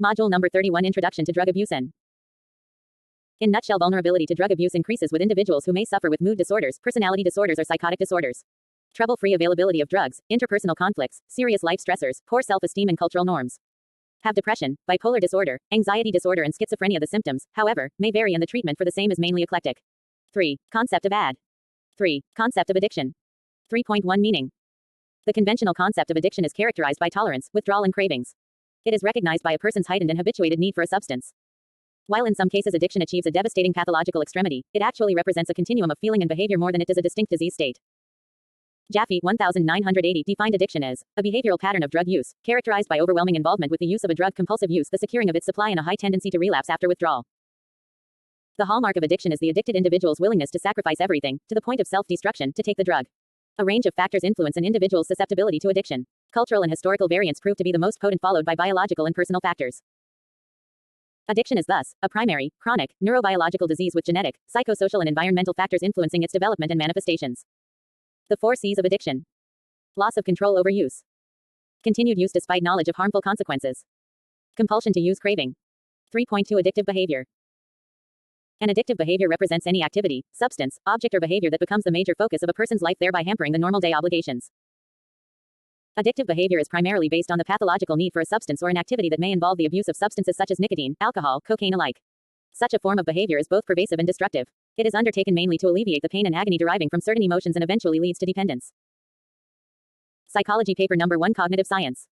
Module number 31 Introduction to Drug Abuse. In nutshell, vulnerability to drug abuse increases with individuals who may suffer with mood disorders, personality disorders, or psychotic disorders. Trouble-free availability of drugs, interpersonal conflicts, serious life stressors, poor self-esteem and cultural norms. Have depression, bipolar disorder, anxiety disorder and schizophrenia. The symptoms, however, may vary and the treatment for the same is mainly eclectic. 3. Concept of AD. 3. Concept of addiction. 3.1 Meaning. The conventional concept of addiction is characterized by tolerance, withdrawal and cravings. It is recognized by a person's heightened and habituated need for a substance. While in some cases addiction achieves a devastating pathological extremity, it actually represents a continuum of feeling and behavior more than it does a distinct disease state. Jaffe, 1980, defined addiction as a behavioral pattern of drug use, characterized by overwhelming involvement with the use of a drug, compulsive use, the securing of its supply, and a high tendency to relapse after withdrawal. The hallmark of addiction is the addicted individual's willingness to sacrifice everything, to the point of self-destruction, to take the drug. A range of factors influence an individual's susceptibility to addiction. Cultural and historical variants prove to be the most potent, followed by biological and personal factors. Addiction is thus a primary, chronic, neurobiological disease with genetic, psychosocial and environmental factors influencing its development and manifestations. The 4 C's of addiction. Loss of control over use. Continued use despite knowledge of harmful consequences. Compulsion to use, craving. 3.2 Addictive behavior. An addictive behavior represents any activity, substance, object or behavior that becomes the major focus of a person's life, thereby hampering the normal day obligations. Addictive behavior is primarily based on the pathological need for a substance or an activity that may involve the abuse of substances such as nicotine, alcohol, cocaine alike. Such a form of behavior is both pervasive and destructive. It is undertaken mainly to alleviate the pain and agony deriving from certain emotions and eventually leads to dependence. Psychology paper number 1 Cognitive Science.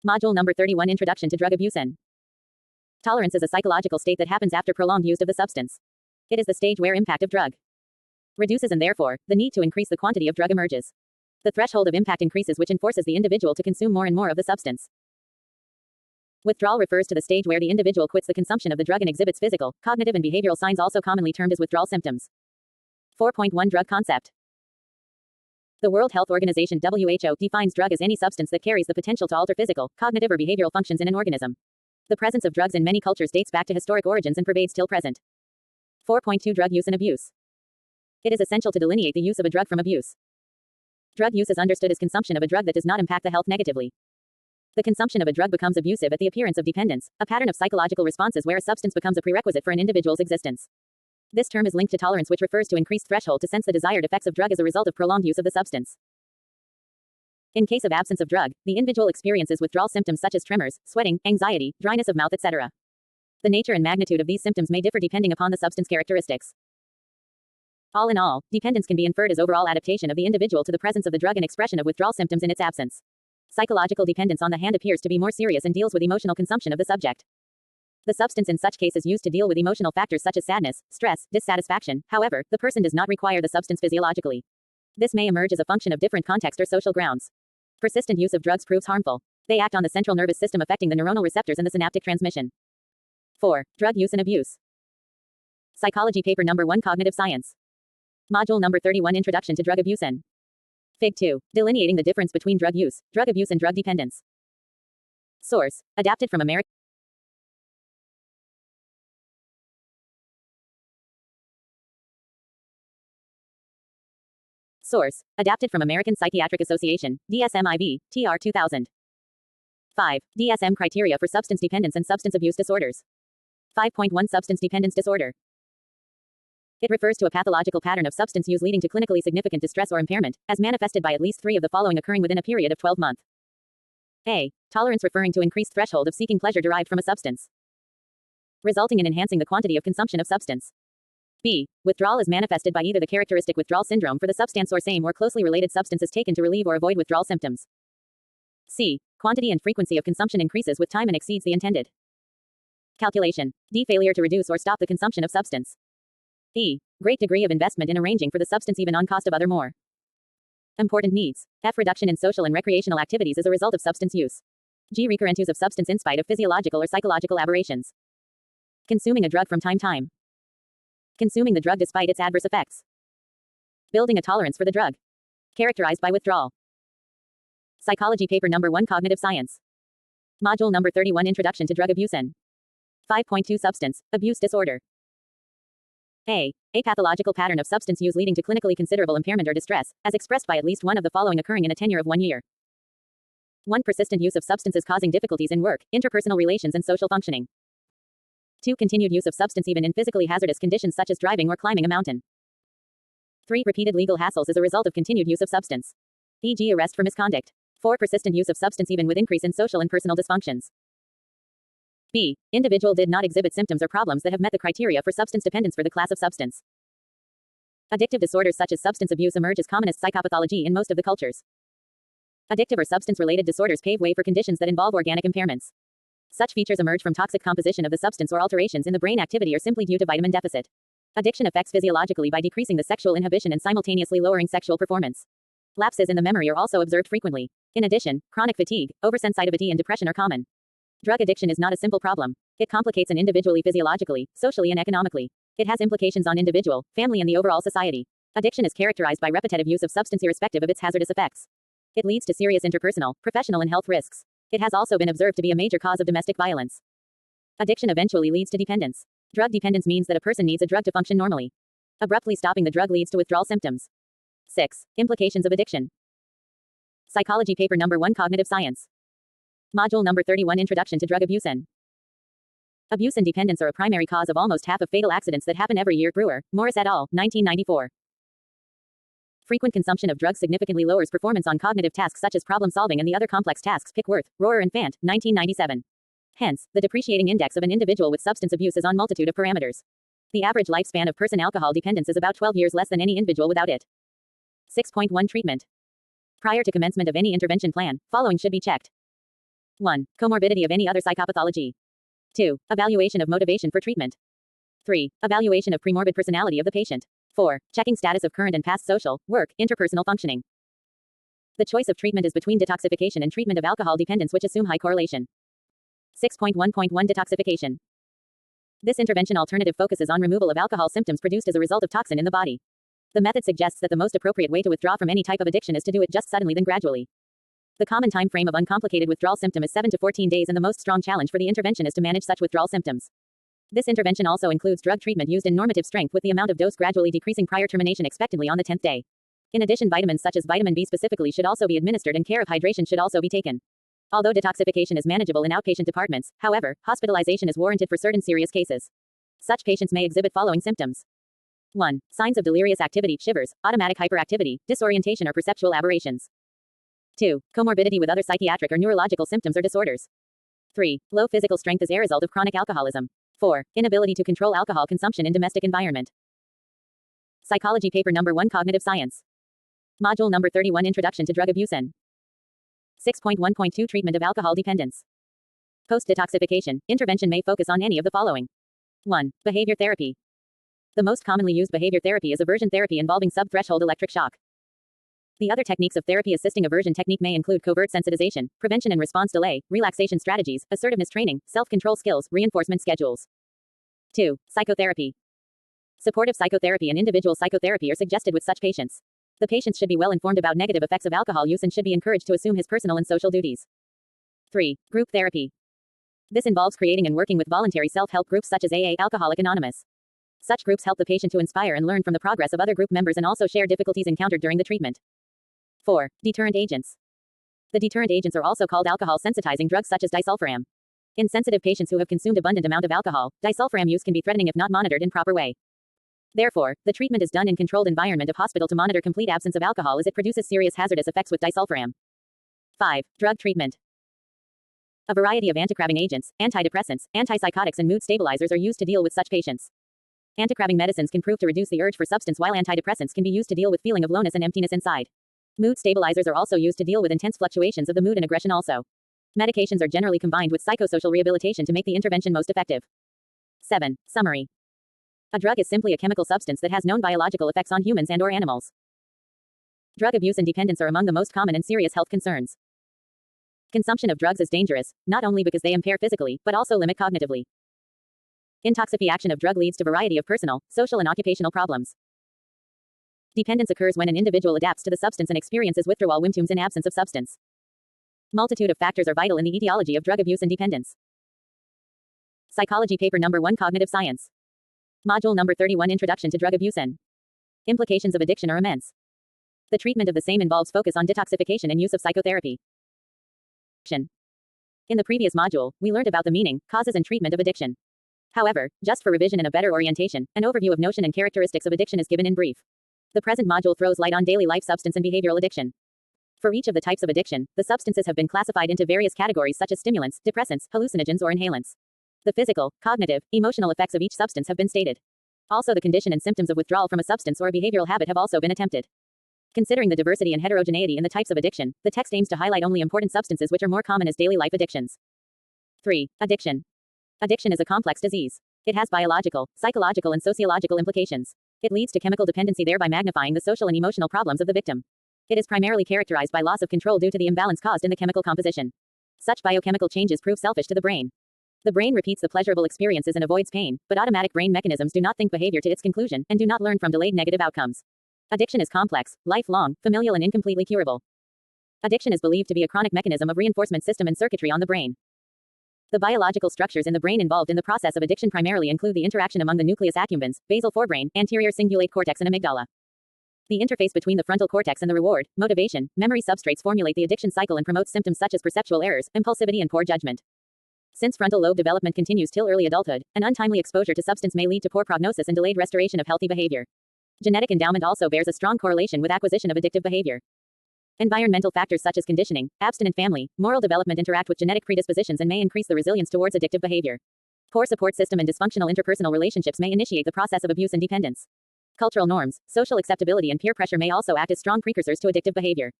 Module number 31 Introduction to Drug Abuse. Tolerance is a psychological state that happens after prolonged use of the substance. It is the stage where impact of drug reduces and therefore, the need to increase the quantity of drug emerges. The threshold of impact increases, which enforces the individual to consume more and more of the substance. Withdrawal refers to the stage where the individual quits the consumption of the drug and exhibits physical, cognitive and behavioral signs, also commonly termed as withdrawal symptoms. 4.1 Drug concept. The World Health Organization (WHO) defines drug as any substance that carries the potential to alter physical, cognitive or behavioral functions in an organism. The presence of drugs in many cultures dates back to historic origins and pervades till present. 4.2 Drug use and abuse. It is essential to delineate the use of a drug from abuse. Drug use is understood as consumption of a drug that does not impact the health negatively. The consumption of a drug becomes abusive at the appearance of dependence, a pattern of psychological responses where a substance becomes a prerequisite for an individual's existence. This term is linked to tolerance, which refers to increased threshold to sense the desired effects of drug as a result of prolonged use of the substance. In case of absence of drug, the individual experiences withdrawal symptoms such as tremors, sweating, anxiety, dryness of mouth, etc. The nature and magnitude of these symptoms may differ depending upon the substance characteristics. All in all, dependence can be inferred as overall adaptation of the individual to the presence of the drug and expression of withdrawal symptoms in its absence. Psychological dependence on the hand appears to be more serious and deals with emotional consumption of the subject. The substance in such case is used to deal with emotional factors such as sadness, stress, dissatisfaction. However, the person does not require the substance physiologically. This may emerge as a function of different context or social grounds. Persistent use of drugs proves harmful. They act on the central nervous system, affecting the neuronal receptors and the synaptic transmission. 4. Drug use and abuse. Psychology paper number 1 Cognitive Science. Module number 31 Introduction to Drug Abuse. Fig 2. Delineating the difference between drug use, drug abuse and drug dependence. Source. Adapted from American. Source. Adapted from American Psychiatric Association, DSM-IV, TR 2000. 5. DSM Criteria for Substance Dependence and Substance Abuse Disorders. 5.1 Substance Dependence Disorder. It refers to a pathological pattern of substance use leading to clinically significant distress or impairment, as manifested by at least 3 of the following occurring within a period of 12 months. A. Tolerance, referring to increased threshold of seeking pleasure derived from a substance, resulting in enhancing the quantity of consumption of substance. B. Withdrawal is manifested by either the characteristic withdrawal syndrome for the substance or same or closely related substances taken to relieve or avoid withdrawal symptoms. C. Quantity and frequency of consumption increases with time and exceeds the intended Calculation. D. Failure to reduce or stop the consumption of substance. E. Great degree of investment in arranging for the substance even on cost of other more important needs. F. Reduction in social and recreational activities as a result of substance use. G. Recurrent use of substance in spite of physiological or psychological aberrations. Consuming a drug from time. Consuming the drug despite its adverse effects. Building a tolerance for the drug. Characterized by withdrawal. Psychology paper number 1 Cognitive Science. Module number 31 Introduction to Drug Abuse and 5.2 Substance Abuse Disorder. A pathological pattern of substance use leading to clinically considerable impairment or distress, as expressed by at least one of the following occurring in a tenure of 1 year. 1. Persistent use of substances causing difficulties in work, interpersonal relations and social functioning. 2. Continued use of substance even in physically hazardous conditions such as driving or climbing a mountain. 3. Repeated legal hassles as a result of continued use of substance, e.g. arrest for misconduct. 4. Persistent use of substance even with increase in social and personal dysfunctions. B. Individual did not exhibit symptoms or problems that have met the criteria for substance dependence for the class of substance. Addictive disorders such as substance abuse emerge as common as psychopathology in most of the cultures. Addictive or substance-related disorders pave way for conditions that involve organic impairments. Such features emerge from toxic composition of the substance or alterations in the brain activity or simply due to vitamin deficit. Addiction affects physiologically by decreasing the sexual inhibition and simultaneously lowering sexual performance. Lapses in the memory are also observed frequently. In addition, chronic fatigue, oversensitivity and depression are common. Drug addiction is not a simple problem. It complicates an individually physiologically, socially and economically. It has implications on individual, family and the overall society. Addiction is characterized by repetitive use of substance irrespective of its hazardous effects. It leads to serious interpersonal, professional and health risks. It has also been observed to be a major cause of domestic violence. Addiction eventually leads to dependence. Drug dependence means that a person needs a drug to function normally. Abruptly stopping the drug leads to withdrawal symptoms. 6. Implications of addiction. Psychology paper number 1 Cognitive Science. Module number 31 Introduction to Drug Abuse and Abuse and dependence are a primary cause of almost half of fatal accidents that happen every year. Brewer, Morris et al., 1994. Frequent consumption of drugs significantly lowers performance on cognitive tasks such as problem solving and the other complex tasks. Pickworth, Rohrer and Fant, 1997. Hence, the depreciating index of an individual with substance abuse is on multitude of parameters. The average lifespan of person alcohol dependence is about 12 years less than any individual without it. 6.1 Treatment. Prior to commencement of any intervention plan, following should be checked. 1. Comorbidity of any other psychopathology. 2. Evaluation of motivation for treatment. 3. Evaluation of premorbid personality of the patient. 4. Checking status of current and past social, work, interpersonal functioning. The choice of treatment is between detoxification and treatment of alcohol dependence, which assume high correlation. 6.1.1 Detoxification. This intervention alternative focuses on removal of alcohol symptoms produced as a result of toxin in the body. The method suggests that the most appropriate way to withdraw from any type of addiction is to do it just suddenly then gradually. The common time frame of uncomplicated withdrawal symptom is 7 to 14 days and the most strong challenge for the intervention is to manage such withdrawal symptoms. This intervention also includes drug treatment used in normative strength with the amount of dose gradually decreasing prior termination expectantly on the 10th day. In addition, vitamins such as vitamin B specifically should also be administered and care of hydration should also be taken. Although detoxification is manageable in outpatient departments, however, hospitalization is warranted for certain serious cases. Such patients may exhibit following symptoms. 1. Signs of delirious activity, shivers, automatic hyperactivity, disorientation or perceptual aberrations. 2. Comorbidity with other psychiatric or neurological symptoms or disorders. 3. Low physical strength as a result of chronic alcoholism. 4. Inability to control alcohol consumption in domestic environment. Psychology paper number 1 Cognitive Science. Module number 31 Introduction to Drug Abuse and 6.1.2 Treatment of alcohol dependence. Post-detoxification, intervention may focus on any of the following. 1. Behavior therapy. The most commonly used behavior therapy is aversion therapy involving sub-threshold electric shock. The other techniques of therapy assisting aversion technique may include covert sensitization, prevention and response delay, relaxation strategies, assertiveness training, self-control skills, reinforcement schedules. 2. Psychotherapy. Supportive psychotherapy and individual psychotherapy are suggested with such patients. The patients should be well informed about negative effects of alcohol use and should be encouraged to assume his personal and social duties. 3. Group therapy. This involves creating and working with voluntary self-help groups such as AA, Alcoholic Anonymous. Such groups help the patient to inspire and learn from the progress of other group members and also share difficulties encountered during the treatment. 4. Deterrent agents. The deterrent agents are also called alcohol sensitizing drugs such as disulfiram. In sensitive patients who have consumed abundant amount of alcohol, disulfiram use can be threatening if not monitored in proper way. Therefore, the treatment is done in controlled environment of hospital to monitor complete absence of alcohol as it produces serious hazardous effects with disulfiram. 5. Drug treatment. A variety of anticrabbing agents, antidepressants, antipsychotics and mood stabilizers are used to deal with such patients. Anticrabbing medicines can prove to reduce the urge for substance while antidepressants can be used to deal with feeling of lowness and emptiness inside. Mood stabilizers are also used to deal with intense fluctuations of the mood and aggression also. Medications are generally combined with psychosocial rehabilitation to make the intervention most effective. 7. Summary. A drug is simply a chemical substance that has known biological effects on humans and/or animals. Drug abuse and dependence are among the most common and serious health concerns. Consumption of drugs is dangerous, not only because they impair physically, but also limit cognitively. Intoxication of drug leads to a variety of personal, social, and occupational problems. Dependence occurs when an individual adapts to the substance and experiences withdrawal symptoms in absence of substance. Multitude of factors are vital in the etiology of drug abuse and dependence. Psychology paper number 1 Cognitive Science. Module number 31 Introduction to Drug Abuse and Implications of Addiction are immense. The treatment of the same involves focus on detoxification and use of psychotherapy. In the previous module, we learned about the meaning, causes, and treatment of addiction. However, just for revision and a better orientation, an overview of notion and characteristics of addiction is given in brief. The present module throws light on daily life substance and behavioral addiction. For each of the types of addiction, the substances have been classified into various categories such as stimulants, depressants, hallucinogens, or inhalants. The physical, cognitive, emotional effects of each substance have been stated. Also, the condition and symptoms of withdrawal from a substance or a behavioral habit have also been attempted. Considering the diversity and heterogeneity in the types of addiction, the text aims to highlight only important substances which are more common as daily life addictions. 3. Addiction. Addiction is a complex disease. It has biological, psychological, and sociological implications. It leads to chemical dependency, thereby magnifying the social and emotional problems of the victim. It is primarily characterized by loss of control due to the imbalance caused in the chemical composition. Such biochemical changes prove selfish to the brain. The brain repeats the pleasurable experiences and avoids pain, but automatic brain mechanisms do not think behavior to its conclusion and do not learn from delayed negative outcomes. Addiction is complex, lifelong, familial, and incompletely curable. Addiction is believed to be a chronic mechanism of reinforcement system and circuitry on the brain. The biological structures in the brain involved in the process of addiction primarily include the interaction among the nucleus accumbens, basal forebrain, anterior cingulate cortex, and amygdala. The interface between the frontal cortex and the reward, motivation, memory substrates formulate the addiction cycle and promotes symptoms such as perceptual errors, impulsivity, and poor judgment. Since frontal lobe development continues till early adulthood, an untimely exposure to substance may lead to poor prognosis and delayed restoration of healthy behavior. Genetic endowment also bears a strong correlation with acquisition of addictive behavior. Environmental factors such as conditioning, abstinent family, moral development interact with genetic predispositions and may increase the resilience towards addictive behavior. Poor support system and dysfunctional interpersonal relationships may initiate the process of abuse and dependence. Cultural norms, social acceptability, and peer pressure may also act as strong precursors to addictive behavior.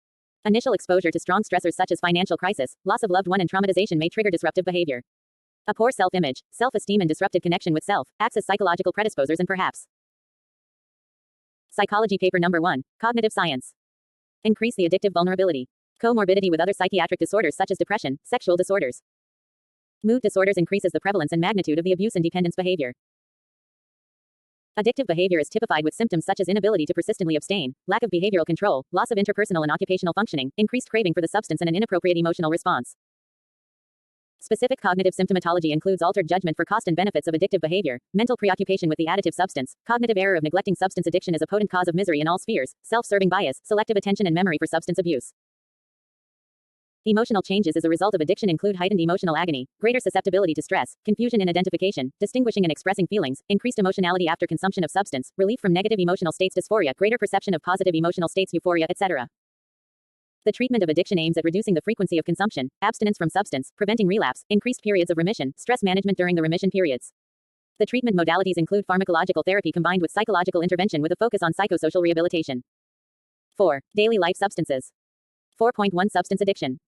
Initial exposure to strong stressors such as financial crisis, loss of loved one, and traumatization may trigger disruptive behavior. A poor self-image, self-esteem, and disrupted connection with self acts as psychological predisposers and perhaps. Psychology paper number 1, Cognitive Science. Increase the addictive vulnerability. Comorbidity with other psychiatric disorders such as depression, sexual disorders. Mood disorders increases the prevalence and magnitude of the abuse and dependence behavior. Addictive behavior is typified with symptoms such as inability to persistently abstain, lack of behavioral control, loss of interpersonal and occupational functioning, increased craving for the substance, and an inappropriate emotional response. Specific cognitive symptomatology includes altered judgment for cost and benefits of addictive behavior, mental preoccupation with the additive substance, cognitive error of neglecting substance addiction as a potent cause of misery in all spheres, self-serving bias, selective attention and memory for substance abuse. Emotional changes as a result of addiction include heightened emotional agony, greater susceptibility to stress, confusion in identification, distinguishing and expressing feelings, increased emotionality after consumption of substance, relief from negative emotional states, dysphoria, greater perception of positive emotional states, euphoria, etc. The treatment of addiction aims at reducing the frequency of consumption, abstinence from substance, preventing relapse, increased periods of remission, stress management during the remission periods. The treatment modalities include pharmacological therapy combined with psychological intervention with a focus on psychosocial rehabilitation. 4. Daily life substances. 4.1 Substance addiction.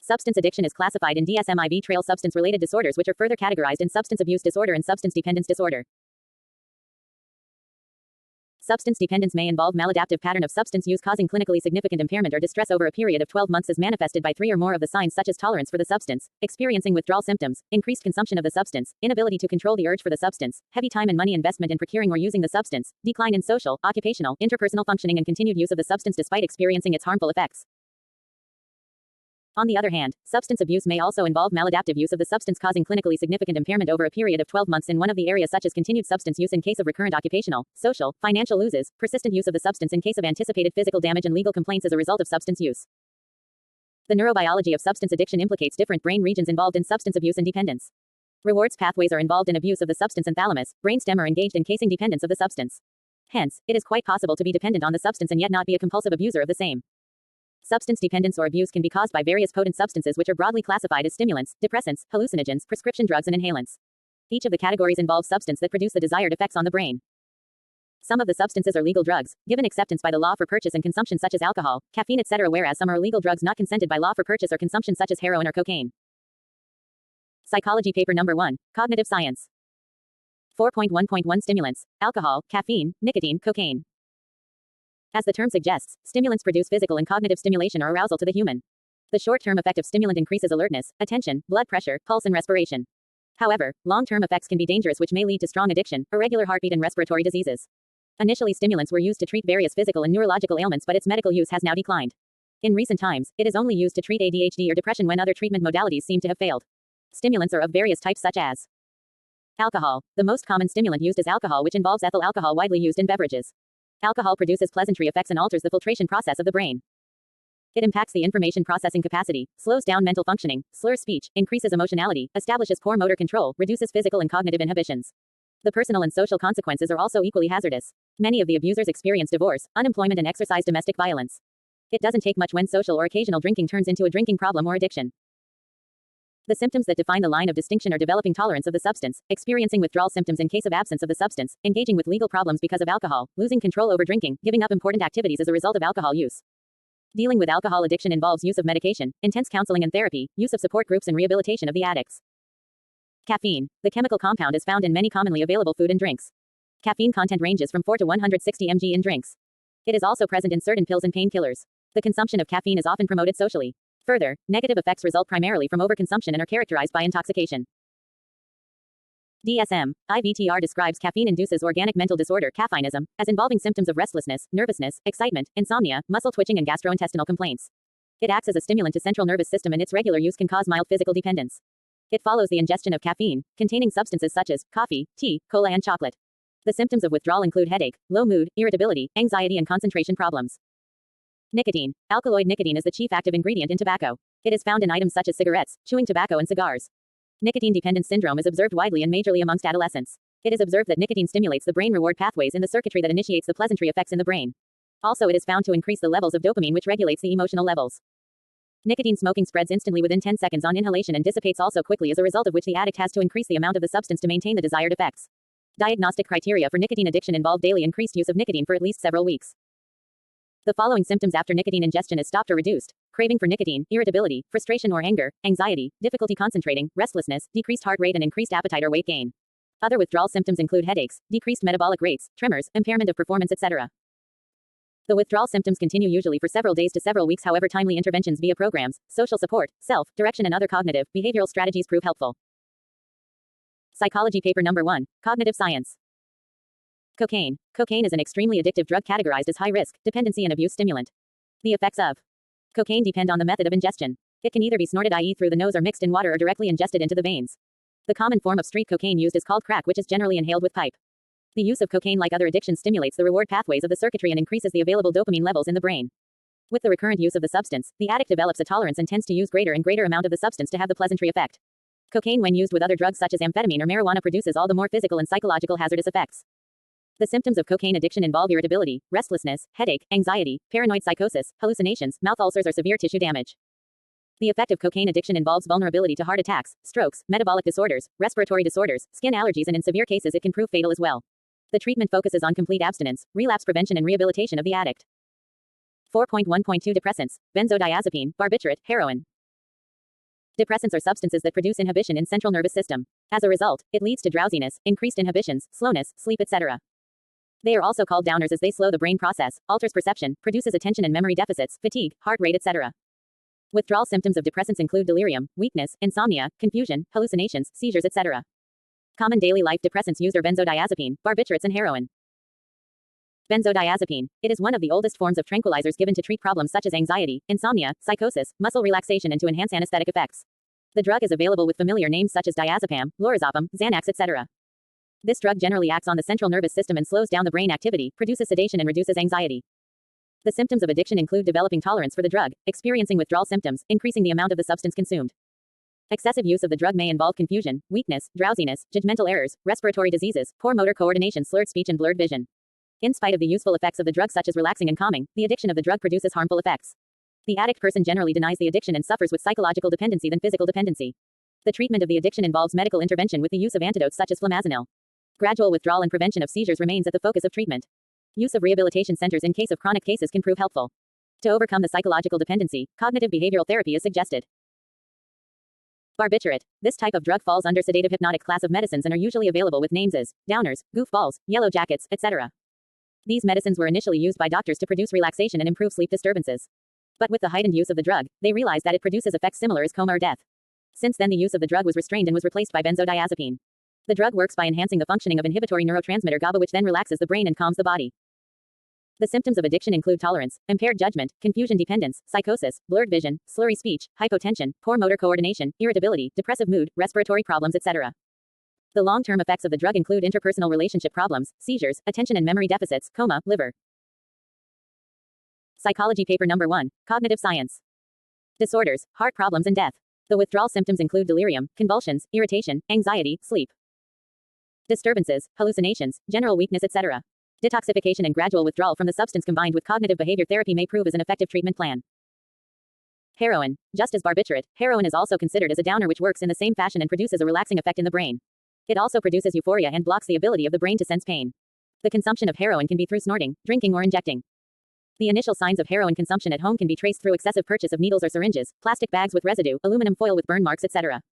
Substance addiction is classified in DSM-IV trail substance-related disorders, which are further categorized in substance abuse disorder and substance dependence disorder. Substance dependence may involve maladaptive pattern of substance use causing clinically significant impairment or distress over a period of 12 months as manifested by 3 or more of the signs such as tolerance for the substance, experiencing withdrawal symptoms, increased consumption of the substance, inability to control the urge for the substance, heavy time and money investment in procuring or using the substance, decline in social, occupational, interpersonal functioning, and continued use of the substance despite experiencing its harmful effects. On the other hand, substance abuse may also involve maladaptive use of the substance causing clinically significant impairment over a period of 12 months in one of the areas such as continued substance use in case of recurrent occupational, social, financial losses, persistent use of the substance in case of anticipated physical damage, and legal complaints as a result of substance use. The neurobiology of substance addiction implicates different brain regions involved in substance abuse and dependence. Rewards pathways are involved in abuse of the substance and thalamus, brainstem are engaged in casing dependence of the substance. Hence, it is quite possible to be dependent on the substance and yet not be a compulsive abuser of the same. Substance dependence or abuse can be caused by various potent substances which are broadly classified as stimulants, depressants, hallucinogens, prescription drugs, and inhalants. Each of the categories involves substance that produce the desired effects on the brain. Some of the substances are legal drugs, given acceptance by the law for purchase and consumption such as alcohol, caffeine etc., whereas some are illegal drugs not consented by law for purchase or consumption such as heroin or cocaine. Psychology paper number 1, Cognitive Science. 4.1.1 Stimulants, alcohol, caffeine, nicotine, cocaine. As the term suggests, stimulants produce physical and cognitive stimulation or arousal to the human. The short-term effect of stimulant increases alertness, attention, blood pressure, pulse and respiration. However, long-term effects can be dangerous, which may lead to strong addiction, irregular heartbeat and respiratory diseases. Initially, stimulants were used to treat various physical and neurological ailments, but its medical use has now declined. In recent times, it is only used to treat ADHD or depression when other treatment modalities seem to have failed. Stimulants are of various types such as alcohol. The most common stimulant used is alcohol, which involves ethyl alcohol, widely used in beverages. Alcohol produces pleasantry effects and alters the filtration process of the brain. It impacts the information processing capacity, slows down mental functioning, slurs speech, increases emotionality, establishes poor motor control, reduces physical and cognitive inhibitions. The personal and social consequences are also equally hazardous. Many of the abusers experience divorce, unemployment and exercise domestic violence. It doesn't take much when social or occasional drinking turns into a drinking problem or addiction. The symptoms that define the line of distinction are developing tolerance of the substance, experiencing withdrawal symptoms in case of absence of the substance, engaging with legal problems because of alcohol, losing control over drinking, giving up important activities as a result of alcohol use. Dealing with alcohol addiction involves use of medication, intense counseling and therapy, use of support groups and rehabilitation of the addicts. Caffeine. The chemical compound is found in many commonly available food and drinks. Caffeine content ranges from 4 to 160 mg in drinks. It is also present in certain pills and painkillers. The consumption of caffeine is often promoted socially. Further, negative effects result primarily from overconsumption and are characterized by intoxication. DSM-IVTR describes caffeine-induces organic mental disorder caffeinism as involving symptoms of restlessness, nervousness, excitement, insomnia, muscle twitching and gastrointestinal complaints. It acts as a stimulant to central nervous system and its regular use can cause mild physical dependence. It follows the ingestion of caffeine, containing substances such as coffee, tea, cola and chocolate. The symptoms of withdrawal include headache, low mood, irritability, anxiety and concentration problems. Nicotine. Alkaloid nicotine is the chief active ingredient in tobacco. It is found in items such as cigarettes, chewing tobacco and cigars. Nicotine dependence syndrome is observed widely and majorly amongst adolescents. It is observed that nicotine stimulates the brain reward pathways in the circuitry that initiates the pleasantry effects in the brain. Also, it is found to increase the levels of dopamine, which regulates the emotional levels. Nicotine smoking spreads instantly within 10 seconds on inhalation and dissipates also quickly, as a result of which the addict has to increase the amount of the substance to maintain the desired effects. Diagnostic criteria for nicotine addiction involve daily increased use of nicotine for at least several weeks. The following symptoms after nicotine ingestion is stopped or reduced: craving for nicotine, irritability, frustration or anger, anxiety, difficulty concentrating, restlessness, decreased heart rate and increased appetite or weight gain. Other withdrawal symptoms include headaches, decreased metabolic rates, tremors, impairment of performance, etc. The withdrawal symptoms continue usually for several days to several weeks. However, timely interventions via programs, social support, self-direction and other cognitive, behavioral strategies prove helpful. Psychology paper number 1, Cognitive Science. Cocaine. Cocaine is an extremely addictive drug categorized as high-risk, dependency and abuse stimulant. The effects of cocaine depend on the method of ingestion. It can either be snorted, i.e. through the nose, or mixed in water, or directly ingested into the veins. The common form of street cocaine used is called crack, which is generally inhaled with pipe. The use of cocaine, like other addictions, stimulates the reward pathways of the circuitry and increases the available dopamine levels in the brain. With the recurrent use of the substance, the addict develops a tolerance and tends to use greater and greater amount of the substance to have the pleasantry effect. Cocaine, when used with other drugs such as amphetamine or marijuana, produces all the more physical and psychological hazardous effects. The symptoms of cocaine addiction involve irritability, restlessness, headache, anxiety, paranoid psychosis, hallucinations, mouth ulcers or severe tissue damage. The effect of cocaine addiction involves vulnerability to heart attacks, strokes, metabolic disorders, respiratory disorders, skin allergies, and in severe cases it can prove fatal as well. The treatment focuses on complete abstinence, relapse prevention and rehabilitation of the addict. 4.1.2 Depressants, benzodiazepine, barbiturate, heroin. Depressants are substances that produce inhibition in central nervous system. As a result, it leads to drowsiness, increased inhibitions, slowness, sleep, etc. They are also called downers as they slow the brain process, alters perception, produces attention and memory deficits, fatigue, heart rate, etc. Withdrawal symptoms of depressants include delirium, weakness, insomnia, confusion, hallucinations, seizures, etc. Common daily life depressants used are benzodiazepine, barbiturates and heroin. Benzodiazepine. It is one of the oldest forms of tranquilizers given to treat problems such as anxiety, insomnia, psychosis, muscle relaxation and to enhance anesthetic effects. The drug is available with familiar names such as diazepam, lorazepam, Xanax, etc. This drug generally acts on the central nervous system and slows down the brain activity, produces sedation and reduces anxiety. The symptoms of addiction include developing tolerance for the drug, experiencing withdrawal symptoms, increasing the amount of the substance consumed. Excessive use of the drug may involve confusion, weakness, drowsiness, judgmental errors, respiratory diseases, poor motor coordination, slurred speech and blurred vision. In spite of the useful effects of the drug such as relaxing and calming, the addiction of the drug produces harmful effects. The addict person generally denies the addiction and suffers with psychological dependency than physical dependency. The treatment of the addiction involves medical intervention with the use of antidotes such as flumazenil. Gradual withdrawal and prevention of seizures remains at the focus of treatment. Use of rehabilitation centers in case of chronic cases can prove helpful. To overcome the psychological dependency, cognitive behavioral therapy is suggested. Barbiturate. This type of drug falls under sedative hypnotic class of medicines and are usually available with names as downers, goofballs, yellow jackets, etc. These medicines were initially used by doctors to produce relaxation and improve sleep disturbances. But with the heightened use of the drug, they realized that it produces effects similar as coma or death. Since then, the use of the drug was restrained and was replaced by benzodiazepine. The drug works by enhancing the functioning of inhibitory neurotransmitter GABA, which then relaxes the brain and calms the body. The symptoms of addiction include tolerance, impaired judgment, confusion dependence, psychosis, blurred vision, slurry speech, hypotension, poor motor coordination, irritability, depressive mood, respiratory problems, etc. The long-term effects of the drug include interpersonal relationship problems, seizures, attention and memory deficits, coma, liver. Psychology paper number 1, Cognitive Science. Disorders, heart problems and death. The withdrawal symptoms include delirium, convulsions, irritation, anxiety, sleep disturbances, hallucinations, general weakness, etc. Detoxification and gradual withdrawal from the substance combined with cognitive behavior therapy may prove as an effective treatment plan. Heroin. Just as barbiturate, heroin is also considered as a downer, which works in the same fashion and produces a relaxing effect in the brain. It also produces euphoria and blocks the ability of the brain to sense pain. The consumption of heroin can be through snorting, drinking, or injecting. The initial signs of heroin consumption at home can be traced through excessive purchase of needles or syringes, plastic bags with residue, aluminum foil with burn marks, etc.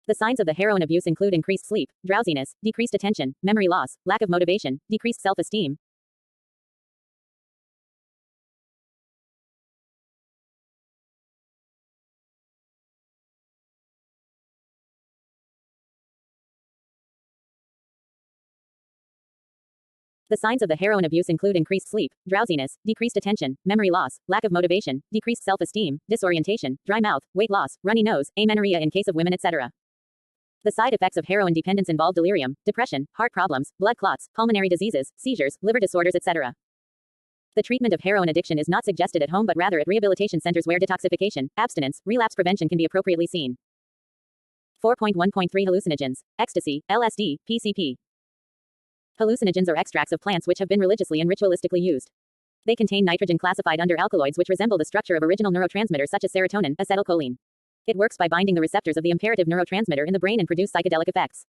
The signs of the heroin abuse include increased sleep, drowsiness, decreased attention, memory loss, lack of motivation, decreased self-esteem. The signs of the heroin abuse include increased sleep, drowsiness, decreased attention, memory loss, lack of motivation, decreased self-esteem, disorientation, dry mouth, weight loss, runny nose, amenorrhea in case of women, etc. The side effects of heroin dependence involve delirium, depression, heart problems, blood clots, pulmonary diseases, seizures, liver disorders, etc. The treatment of heroin addiction is not suggested at home but rather at rehabilitation centers where detoxification, abstinence, relapse prevention can be appropriately seen. 4.1.3 Hallucinogens, ecstasy, LSD, PCP. Hallucinogens are extracts of plants which have been religiously and ritualistically used. They contain nitrogen classified under alkaloids which resemble the structure of original neurotransmitters such as serotonin, acetylcholine. It works by binding the receptors of the imperative neurotransmitter in the brain and produce psychedelic effects.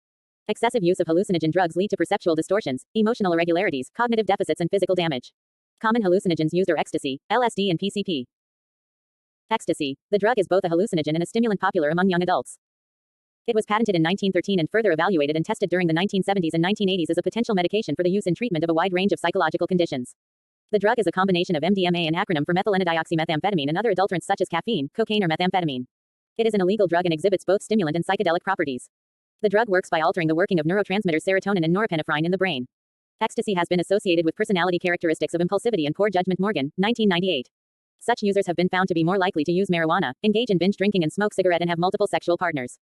Excessive use of hallucinogen drugs lead to perceptual distortions, emotional irregularities, cognitive deficits, and physical damage. Common hallucinogens used are ecstasy, LSD, and PCP. Ecstasy. The drug is both a hallucinogen and a stimulant popular among young adults. It was patented in 1913 and further evaluated and tested during the 1970s and 1980s as a potential medication for the use and treatment of a wide range of psychological conditions. The drug is a combination of MDMA, an acronym for methylenedioxymethamphetamine, and other adulterants such as caffeine, cocaine, or methamphetamine. It is an illegal drug and exhibits both stimulant and psychedelic properties. The drug works by altering the working of neurotransmitters serotonin and norepinephrine in the brain. Ecstasy has been associated with personality characteristics of impulsivity and poor judgment. Morgan, 1998. Such users have been found to be more likely to use marijuana, engage in binge drinking, and smoke cigarette and have multiple sexual partners.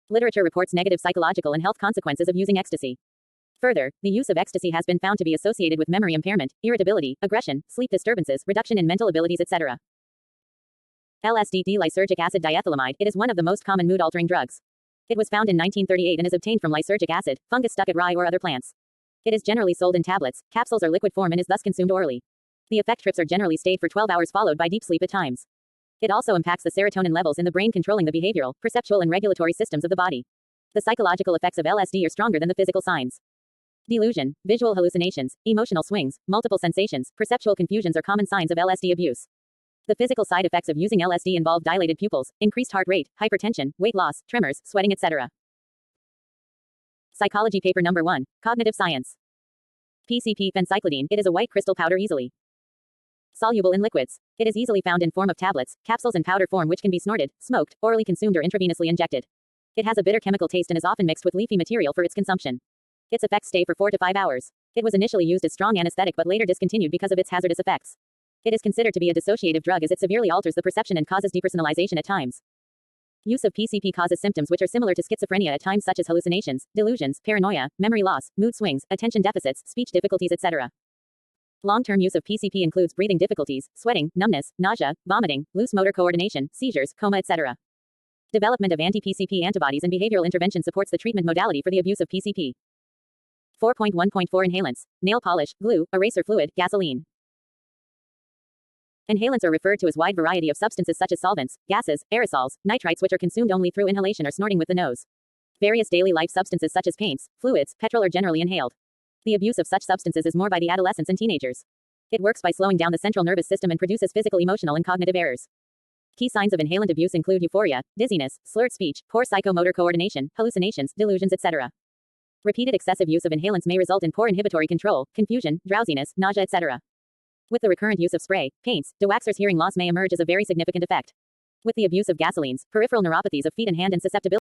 Literature reports negative psychological and health consequences of using ecstasy. Further, the use of ecstasy has been found to be associated with memory impairment, irritability, aggression, sleep disturbances, reduction in mental abilities, etc. LSD, lysergic acid diethylamide. It is one of the most common mood-altering drugs. It was found in 1938 and is obtained from lysergic acid, fungus stuck at rye or other plants. It is generally sold in tablets, capsules, or liquid form and is thus consumed orally. The effect trips are generally stayed for 12 hours followed by deep sleep at times. It also impacts the serotonin levels in the brain, controlling the behavioral, perceptual, and regulatory systems of the body. The psychological effects of LSD are stronger than the physical signs. Delusion, visual hallucinations, emotional swings, multiple sensations, perceptual confusions are common signs of LSD abuse. The physical side effects of using LSD involve dilated pupils, increased heart rate, hypertension, weight loss, tremors, sweating, etc. Psychology paper number 1, Cognitive Science. PCP, phencyclidine. It is a white crystal powder easily soluble in liquids. It is easily found in form of tablets, capsules, and powder form which can be snorted, smoked, orally consumed, or intravenously injected. It has a bitter chemical taste and is often mixed with leafy material for its consumption. Its effects stay for 4 to 5 hours. It was initially used as strong anesthetic but later discontinued because of its hazardous effects. It is considered to be a dissociative drug as it severely alters the perception and causes depersonalization at times. Use of PCP causes symptoms which are similar to schizophrenia at times such as hallucinations, delusions, paranoia, memory loss, mood swings, attention deficits, speech difficulties, etc. Long-term use of PCP includes breathing difficulties, sweating, numbness, nausea, vomiting, loose motor coordination, seizures, coma, etc. Development of anti-PCP antibodies and behavioral intervention supports the treatment modality for the abuse of PCP. 4.1.4 Inhalants. Nail polish, glue, eraser fluid, gasoline. Inhalants are referred to as wide variety of substances such as solvents, gases, aerosols, nitrites which are consumed only through inhalation or snorting with the nose. Various daily life substances such as paints, fluids, petrol are generally inhaled. The abuse of such substances is more by the adolescents and teenagers. It works by slowing down the central nervous system and produces physical, emotional, and cognitive errors. Key signs of inhalant abuse include euphoria, dizziness, slurred speech, poor psychomotor coordination, hallucinations, delusions, etc. Repeated excessive use of inhalants may result in poor inhibitory control, confusion, drowsiness, nausea, etc. With the recurrent use of spray, paints, dewaxers, hearing loss may emerge as a very significant effect. With the abuse of gasolines, peripheral neuropathies of feet and hand and susceptibility